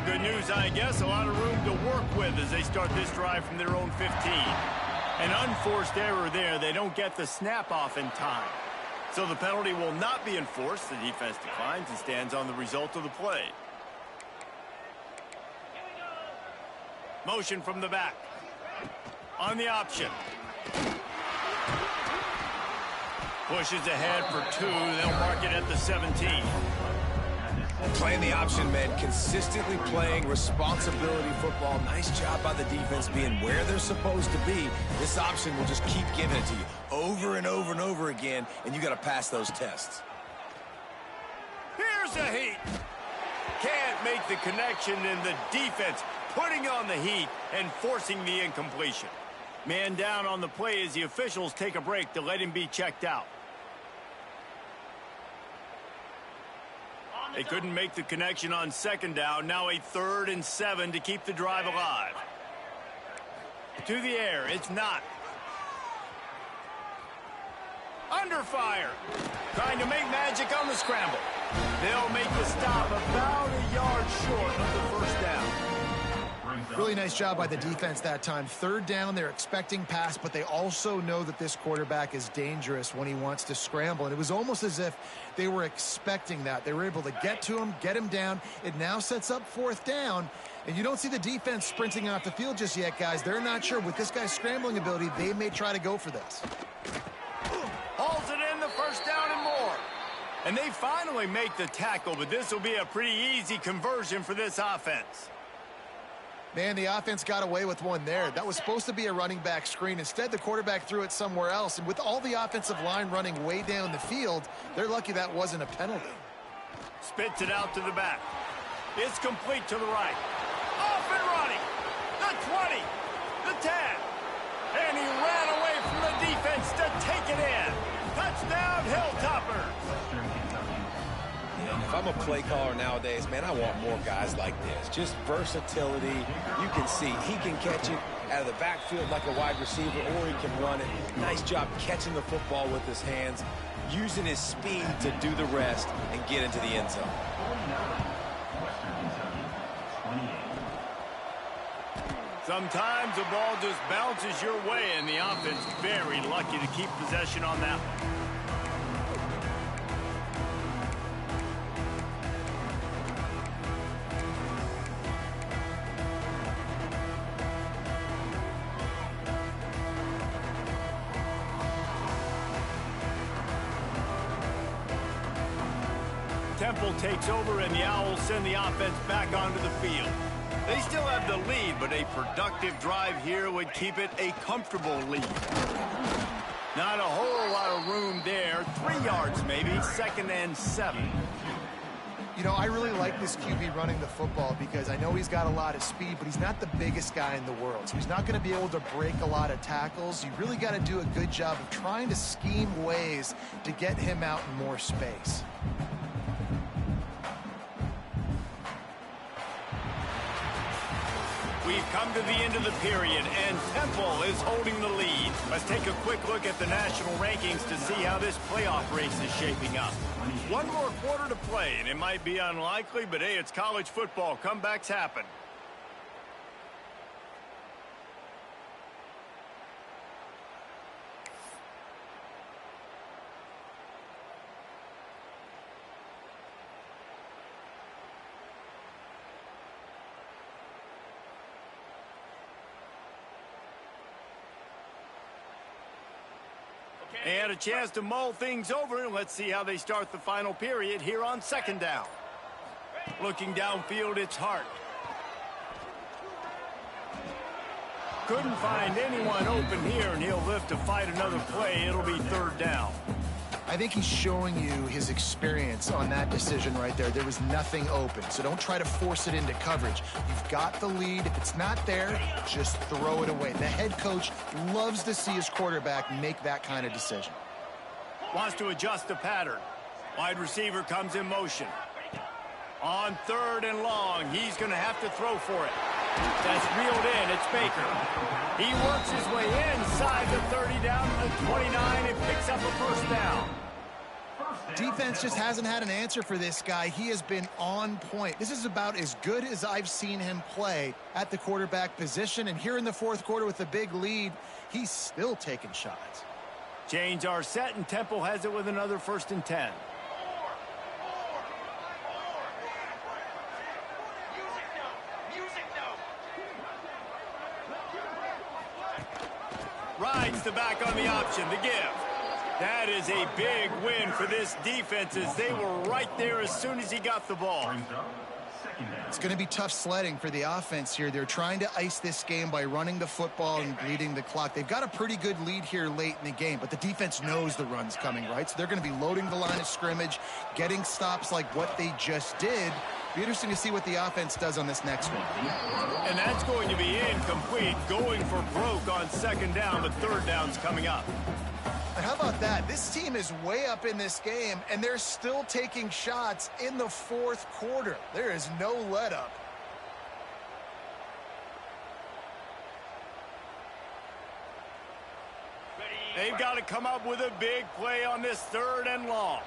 Speaker 1: Good news, I guess. A lot of room to work with as they start this drive from their own 15. An unforced error there. They don't get the snap off in time. So the penalty will not be enforced. The defense declines and stands on the result of the play. Motion from the back. On the option. Pushes ahead for 2. They'll mark it at the 17.
Speaker 3: Playing the option, man. Consistently playing responsibility football. Nice job by the defense being where they're supposed to be. This option will just keep giving it to you over and over and over again, and you got to pass those tests.
Speaker 1: Here's a heat. Can't make the connection, and the defense putting on the heat and forcing the incompletion. Man down on the play as the officials take a break to let him be checked out. They couldn't make the connection on second down. Now a 3rd and 7 to keep the drive alive. To the air. It's not. Under fire. Trying to make magic on the scramble. They'll make the stop about a yard short of the first down.
Speaker 2: Really nice job by the defense that time. 3rd down, they're expecting pass, but they also know that this quarterback is dangerous when he wants to scramble. And it was almost as if they were expecting that. They were able to get to him, get him down. It now sets up 4th down. And you don't see the defense sprinting off the field just yet, guys. They're not sure. With this guy's scrambling ability, they may try to go for this.
Speaker 1: Hauls it in, the first down and more. And they finally make the tackle, but this will be a pretty easy conversion for this offense.
Speaker 2: Man, the offense got away with one there. That was supposed to be a running back screen. Instead, the quarterback threw it somewhere else. And with all the offensive line running way down the field, they're lucky that wasn't a penalty.
Speaker 1: Spits it out to the back. It's complete to the right. Off and running. The 20. The 10. And he ran away from the defense to take it in. Touchdown, Hilltoppers.
Speaker 3: If I'm a play caller nowadays, man, I want more guys like this. Just versatility. You can see he can catch it out of the backfield like a wide receiver, or he can run it. Nice job catching the football with his hands, using his speed to do the rest and get into the end zone.
Speaker 1: Sometimes the ball just bounces your way, and the offense very lucky to keep possession on that one. Temple takes over, and the Owls send the offense back onto the field. They still have the lead, but a productive drive here would keep it a comfortable lead. Not a whole lot of room there. 3 yards maybe, 2nd and 7.
Speaker 2: You know, I really like this QB running the football because I know he's got a lot of speed, but he's not the biggest guy in the world. So he's not going to be able to break a lot of tackles. You really got to do a good job of trying to scheme ways to get him out in more space.
Speaker 1: We've come to the end of the period, and Temple is holding the lead. Let's take a quick look at the national rankings to see how this playoff race is shaping up. One more quarter to play, and it might be unlikely, but hey, it's college football. Comebacks happen. And a chance to mull things over. Let's see how they start the final period here on 2nd down. Looking downfield, it's Hart. Couldn't find anyone open here, and he'll live to fight another play. It'll be 3rd down.
Speaker 2: I think he's showing you his experience on that decision right there. There was nothing open, so don't try to force it into coverage. You've got the lead. If it's not there, just throw it away. The head coach loves to see his quarterback make that kind of decision.
Speaker 1: Wants to adjust the pattern. Wide receiver comes in motion. On 3rd and long, he's going to have to throw for it. That's reeled in. It's Baker. He works his way inside the 30 down to the 29 and picks up a 1st down.
Speaker 2: Defense just hasn't had an answer for this guy. He has been on point. This is about as good as I've seen him play at the quarterback position. And here in the fourth quarter with a big lead, he's still taking shots.
Speaker 1: Change our set, and Temple has it with another 1st and 10. Rides the back on the option, the give. That is a big win for this defense as they were right there as soon as he got the ball.
Speaker 2: It's going to be tough sledding for the offense here. They're trying to ice this game by running the football and bleeding the clock. They've got a pretty good lead here late in the game, but the defense knows the run's coming, right? So they're going to be loading the line of scrimmage, getting stops like what they just did. Be interesting to see what the offense does on this next one.
Speaker 1: And that's going to be incomplete, going for broke on 2nd down, but 3rd down's coming up.
Speaker 2: And how about that? This team is way up in this game, and they're still taking shots in the 4th quarter. There is no let-up.
Speaker 1: They've got to come up with a big play on this 3rd and long.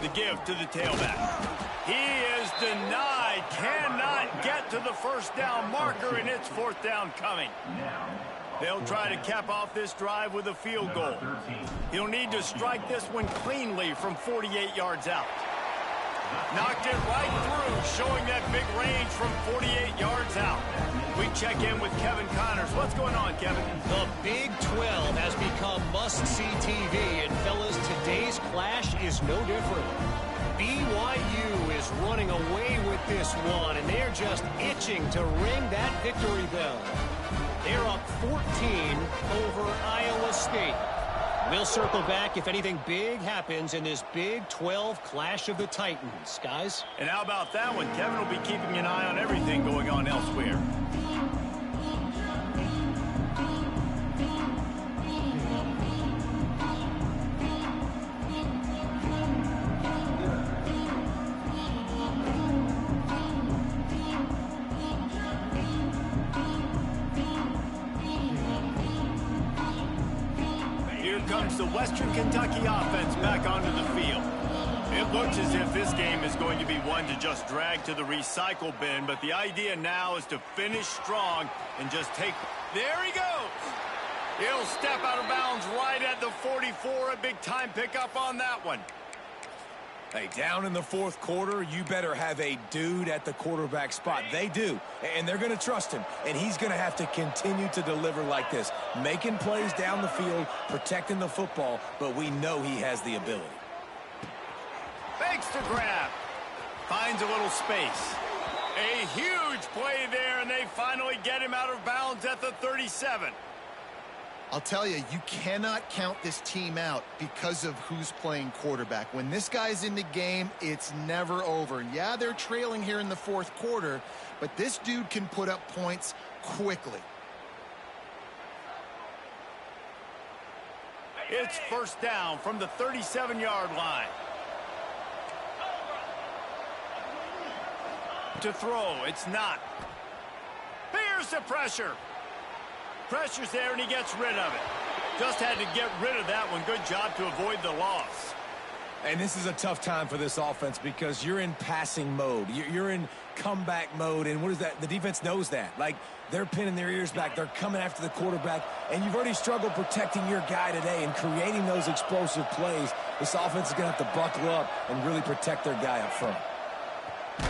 Speaker 1: The give to the tailback. He is denied. Cannot get to the 1st down marker, and it's 4th down coming. They'll try to cap off this drive with a field goal. He'll need to strike this one cleanly from 48 yards out. Knocked it right through, showing that big range from 48 yards out. We check in with Kevin Connors. What's going on, Kevin?
Speaker 4: The Big 12 has become must-see TV, and fellas, today's clash is no different. BYU is running away with this one, and they're just itching to ring that victory bell. They're up 14 over Iowa State. We'll circle back if anything big happens in this Big 12 clash of the Titans, guys.
Speaker 1: And how about that one? Kevin will be keeping an eye on everything going on elsewhere. Comes the Western Kentucky offense back onto the field. It looks as if this game is going to be one to just drag to the recycle bin, but the idea now is to finish strong and just take... There he goes! He'll step out of bounds right at the 44. A big-time pickup on that one.
Speaker 3: Hey, down in the 4th quarter, you better have a dude at the quarterback spot. They do, and they're going to trust him, and he's going to have to continue to deliver like this, making plays down the field, protecting the football, but we know he has the ability.
Speaker 1: Fakes to grab. Finds a little space. A huge play there, and they finally get him out of bounds at the 37.
Speaker 2: I'll tell you, you cannot count this team out because of who's playing quarterback. When this guy's in the game, it's never over. Yeah, they're trailing here in the 4th quarter, but this dude can put up points quickly.
Speaker 1: It's 1st down from the 37-yard line. To throw, it's not. Here's the pressure. Pressure's there, and he gets rid of it. Just had to get rid of that one. Good job to avoid the loss.
Speaker 3: And this is a tough time for this offense because you're in passing mode. You're in comeback mode, and what is that? The defense knows that. Like, they're pinning their ears back. They're coming after the quarterback, and you've already struggled protecting your guy today and creating those explosive plays. This offense is going to have to buckle up and really protect their guy up front.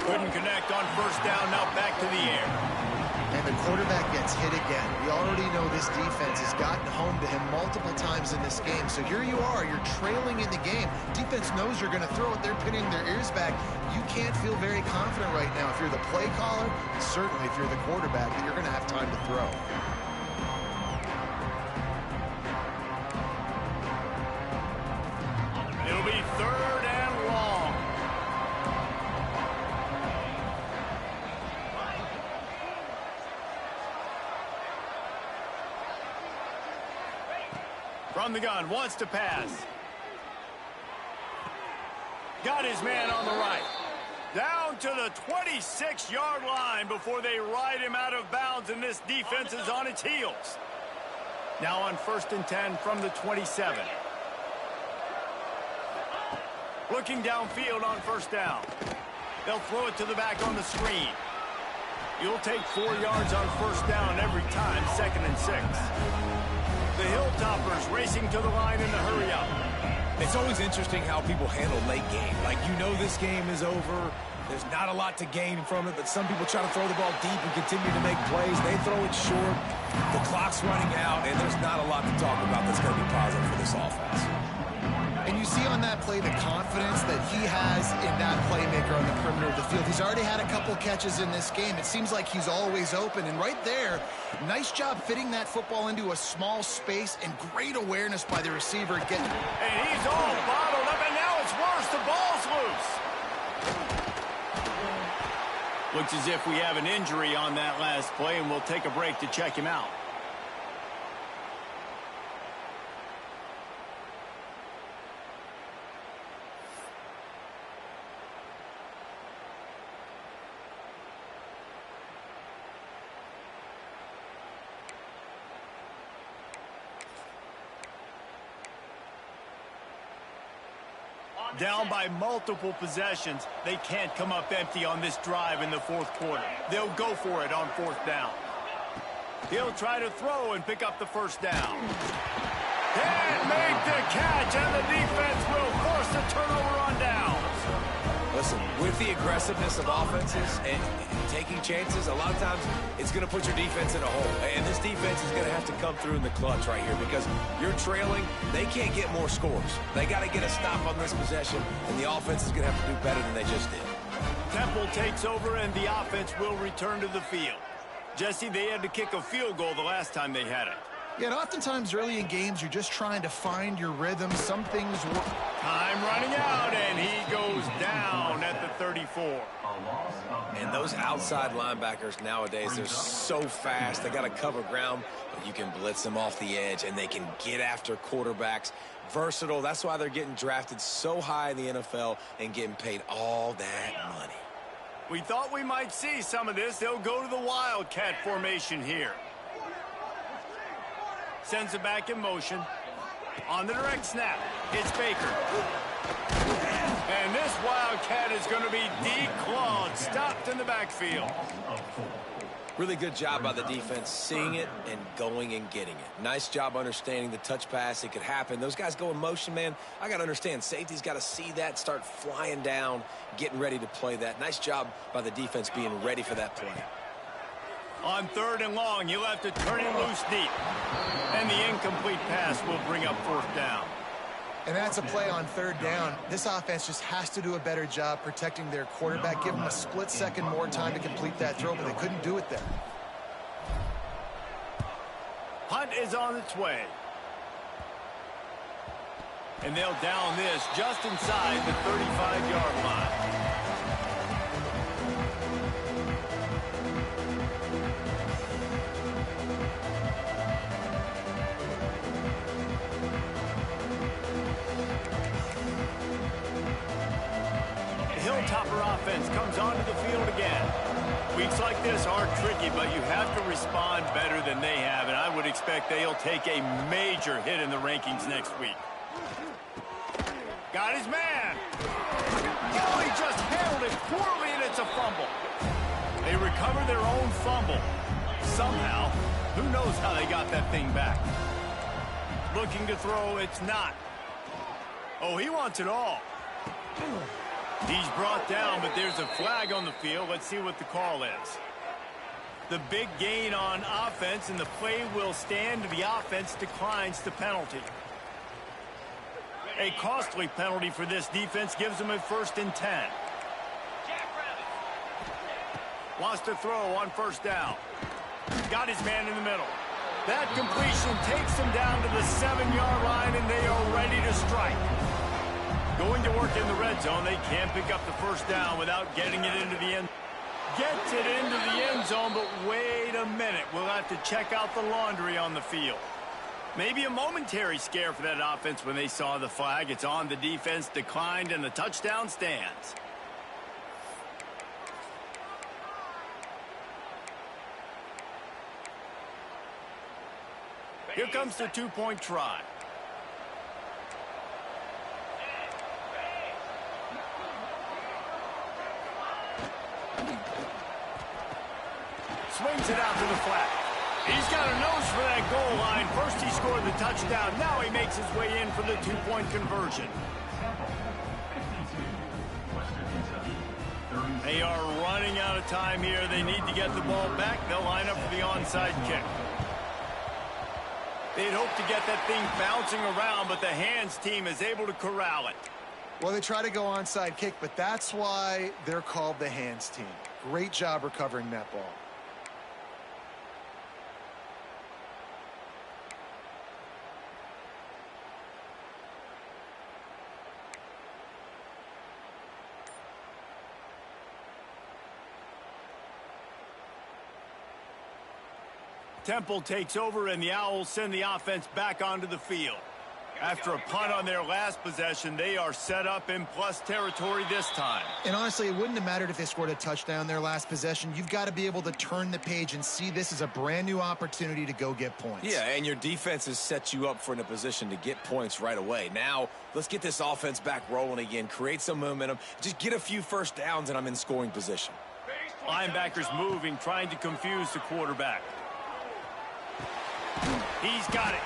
Speaker 1: Couldn't connect on 1st down. Now back to the air.
Speaker 2: And the quarterback gets hit again. We already know this defense has gotten home to him multiple times in this game. So here you are, you're trailing in the game. Defense knows you're going to throw it. They're pinning their ears back. You can't feel very confident right now if you're the play caller, certainly if you're the quarterback, that you're going to have time to throw.
Speaker 1: It'll be 3rd and long. From the gun, wants to pass. Got his man on the right. Down to the 26-yard line before they ride him out of bounds, and this defense is on its heels. Now on 1st and 10 from the 27. Looking downfield on 1st down. They'll throw it to the back on the screen. You'll take 4 yards on 1st down every time, 2nd and 6. The Hilltoppers racing to the line in the hurry-up.
Speaker 3: It's always interesting how people handle late game. Like, you know this game is over. There's not a lot to gain from it, but some people try to throw the ball deep and continue to make plays. They throw it short. The clock's running out, and there's not a lot to talk about that's going to be positive for this offense.
Speaker 2: And you see on that play the confidence that he has in that playmaker on the perimeter of the field. He's already had a couple catches in this game. It seems like he's always open. And right there, nice job fitting that football into a small space and great awareness by the receiver.
Speaker 1: And he's all bottled up, and now it's worse. The ball's loose. Looks as if we have an injury on that last play, and we'll take a break to check him out. Down by multiple possessions. They can't come up empty on this drive in the 4th quarter. They'll go for it on 4th down. He'll try to throw and pick up the 1st down. Can't make the catch, and the defense will force the turnover on downs.
Speaker 3: Listen, with the aggressiveness of offenses and taking chances, a lot of times it's going to put your defense in a hole. And this defense is going to have to come through in the clutch right here because you're trailing. They can't get more scores. They got to get a stop on this possession, and the offense is going to have to do better than they just did.
Speaker 1: Temple takes over, and the offense will return to the field. Jesse, they had to kick a field goal the last time they had it.
Speaker 2: Yeah, and oftentimes early in games, you're just trying to find your rhythm. Some things work.
Speaker 1: Time running out, and he goes down at the 34.
Speaker 3: And those outside linebackers nowadays, they're so fast. They got to cover ground, but you can blitz them off the edge, and they can get after quarterbacks. Versatile. That's why they're getting drafted so high in the NFL and getting paid all that money.
Speaker 1: We thought we might see some of this. They'll go to the Wildcat formation here. Sends it back in motion. On the direct snap, it's Baker. And this Wildcat is going to be declawed, stopped in the backfield.
Speaker 3: Really good job by the defense, seeing it and going and getting it. Nice job understanding the touch pass. It could happen. Those guys go in motion, man. I got to understand, safety's got to see that, start flying down, getting ready to play that. Nice job by the defense being ready for that play.
Speaker 1: On 3rd and long, you'll have to turn him loose deep. And the incomplete pass will bring up 4th down.
Speaker 2: And that's a play on 3rd down. This offense just has to do a better job protecting their quarterback. Give them a split second more time to complete that throw, but they couldn't do it there.
Speaker 1: Punt is on its way. And they'll down this just inside the 35-yard line. Hilltopper offense comes onto the field again. Weeks like this are tricky, but you have to respond better than they have, and I would expect they'll take a major hit in the rankings next week. Got his man. Oh, he just handled it poorly, and it's a fumble. They recover their own fumble. Somehow, who knows how they got that thing back. Looking to throw, it's not. Oh, he wants it all. He's brought down, but there's a flag on the field. Let's see what the call is. The big gain on offense, and the play will stand. The offense declines the penalty. A costly penalty for this defense gives them a 1st and 10. Wants to throw on 1st down. Got his man in the middle. That completion takes them down to the 7-yard line, and they are ready to strike. Going to work in the red zone. They can't pick up the 1st down without getting it into the end. Gets it into the end zone, but wait a minute. We'll have to check out the laundry on the field. Maybe a momentary scare for that offense when they saw the flag. It's on the defense, declined, and the touchdown stands. Here comes the two-point try. Swings it out to the flat. He's got a nose for that goal line. First he scored the touchdown. Now he makes his way in for the two-point conversion. They are running out of time here. They need to get the ball back. They'll line up for the onside kick. They'd hope to get that thing bouncing around, but the hands team is able to corral it.
Speaker 2: Well, they try to go onside kick, but that's why they're called the hands team. Great job recovering that ball.
Speaker 1: Temple takes over, and the Owls send the offense back onto the field. After a punt on their last possession, they are set up in plus territory this time.
Speaker 2: And honestly, it wouldn't have mattered if they scored a touchdown their last possession. You've got to be able to turn the page and see this as a brand new opportunity to go get points.
Speaker 3: Yeah, and your defense has set you up for in a position to get points right away. Now, let's get this offense back rolling again, create some momentum, just get a few first downs, and I'm in scoring position.
Speaker 1: Linebackers moving, trying to confuse the quarterback. He's got it.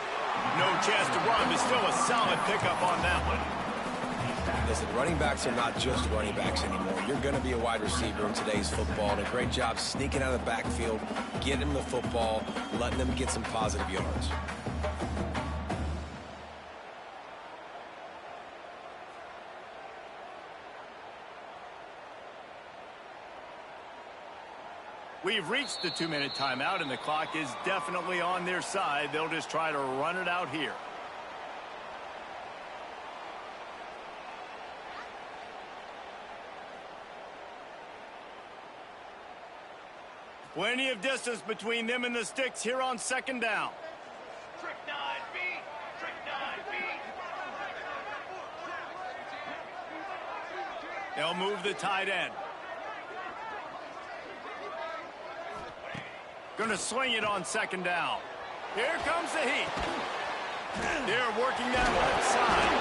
Speaker 1: No chance to run, but still a solid pickup on that one.
Speaker 3: Listen, running backs are not just running backs anymore. You're going to be a wide receiver in today's football, and a great job sneaking out of the backfield, getting them the football, letting them get some positive yards.
Speaker 1: We've reached the 2-minute timeout, and the clock is definitely on their side. They'll just try to run it out here. Plenty of distance between them and the sticks here on second down.
Speaker 5: Trick 9B. Trick 9B.
Speaker 1: They'll move the tight end. Going to sling it on second down. Here comes the heat. They're working that left side.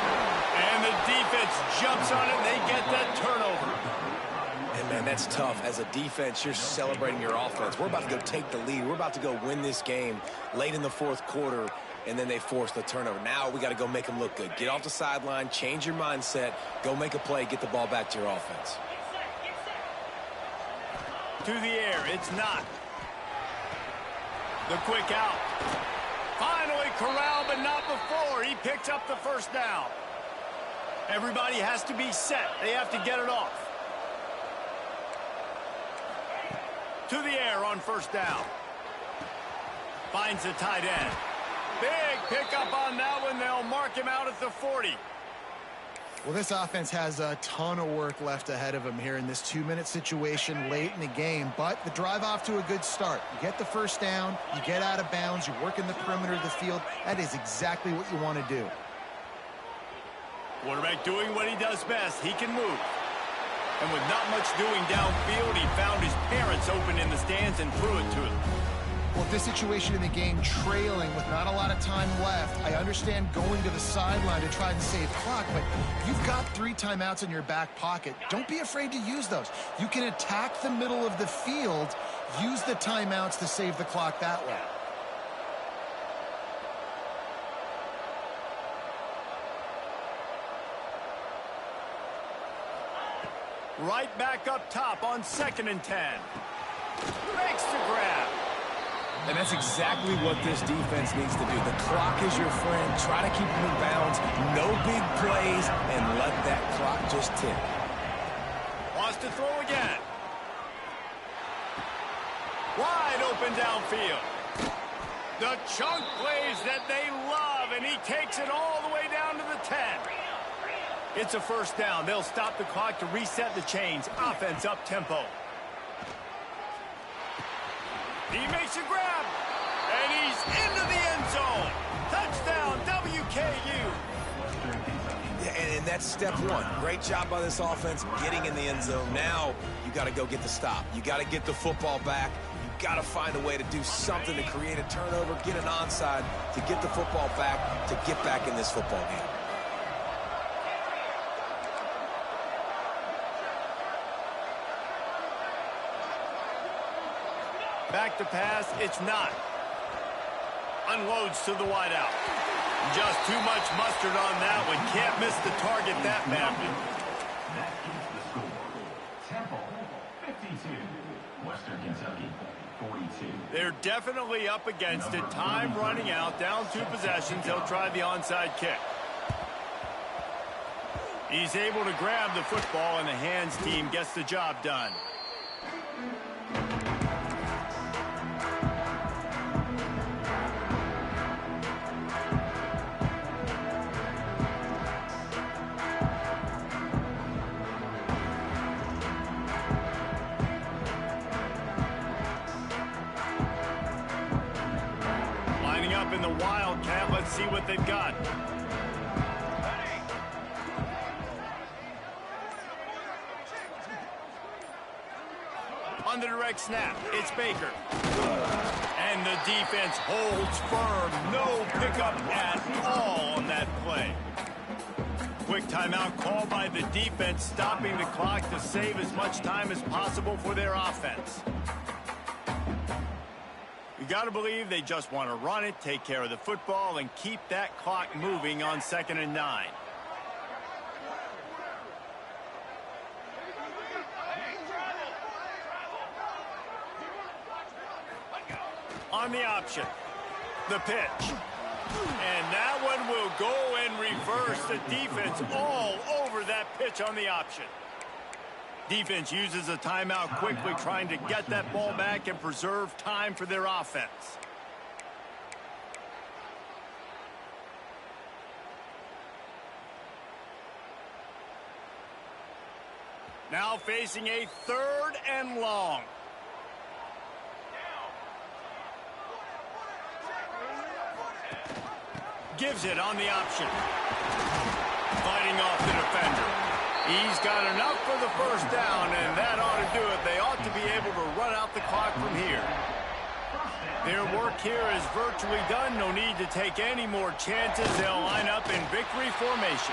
Speaker 1: And the defense jumps on it, and they get that turnover.
Speaker 3: And, man, that's tough. As a defense, you're celebrating your offense. We're about to go take the lead. We're about to go win this game late in the fourth quarter, and then they force the turnover. Now we got to go make them look good. Get off the sideline, change your mindset, go make a play, get the ball back to your offense.
Speaker 1: To the air, it's not. The quick out. Finally corralled, but not before. He picks up the first down. Everybody has to be set. They have to get it off. To the air on first down. Finds the tight end. Big pickup on that one. They'll mark him out at the 40.
Speaker 2: Well, this offense has a ton of work left ahead of them here in this 2-minute situation late in the game, but the drive off to a good start. You get the first down, you get out of bounds, you work in the perimeter of the field. That is exactly what you want to do.
Speaker 1: Quarterback doing what he does best. He can move. And with not much doing downfield, he found his parents open in the stands and threw it to them.
Speaker 2: Well, this situation in the game, trailing with not a lot of time left, I understand going to the sideline to try and save clock, but you've got 3 timeouts in your back pocket. Don't be afraid to use those. You can attack the middle of the field, use the timeouts to save the clock that way.
Speaker 1: Right back up top on 2nd and 10. Makes the grab.
Speaker 3: And that's exactly what this defense needs to do. The clock is your friend. Try to keep them in bounds. No big plays, and let that clock just tick.
Speaker 1: Wants to throw again. Wide open downfield. The chunk plays that they love, and he takes it all the way down to the 10. It's a first down. They'll stop the clock to reset the chains. Offense up tempo. He makes a grab, and he's into the end zone. Touchdown, WKU.
Speaker 3: Yeah, and that's step one. Great job by this offense getting in the end zone. Now you got to go get the stop. You got to get the football back. You got to find a way to do something to create a turnover, get an onside, to get the football back, to get back in this football game.
Speaker 1: Back to pass, it's not. Unloads to the wideout. Just too much mustard on that one. Can't miss the target that badly.
Speaker 6: That is the score. Temple, 52. Western Kentucky, 42.
Speaker 1: They're definitely up against it. Time running out, down 2 possessions. They'll try the onside kick. He's able to grab the football, and the hands team gets the job done. In the Wildcat, let's see what they've got. On the direct snap, it's Baker. And the defense holds firm. No pickup at all on that play. Quick timeout called by the defense, stopping the clock to save as much time as possible for their offense. You got to believe they just want to run it, take care of the football, and keep that clock moving on 2nd and 9. On the option, the pitch. And that one will go and reverse. The defense all over that pitch on the option. Defense uses a timeout quickly, trying to get that ball back and preserve time for their offense. Now facing a 3rd and long. Gives it on the option. Fighting off the defender. He's got enough for the 1st down, and that ought to do it. They ought to be able to run out the clock from here. Their work here is virtually done. No need to take any more chances. They'll line up in victory formation.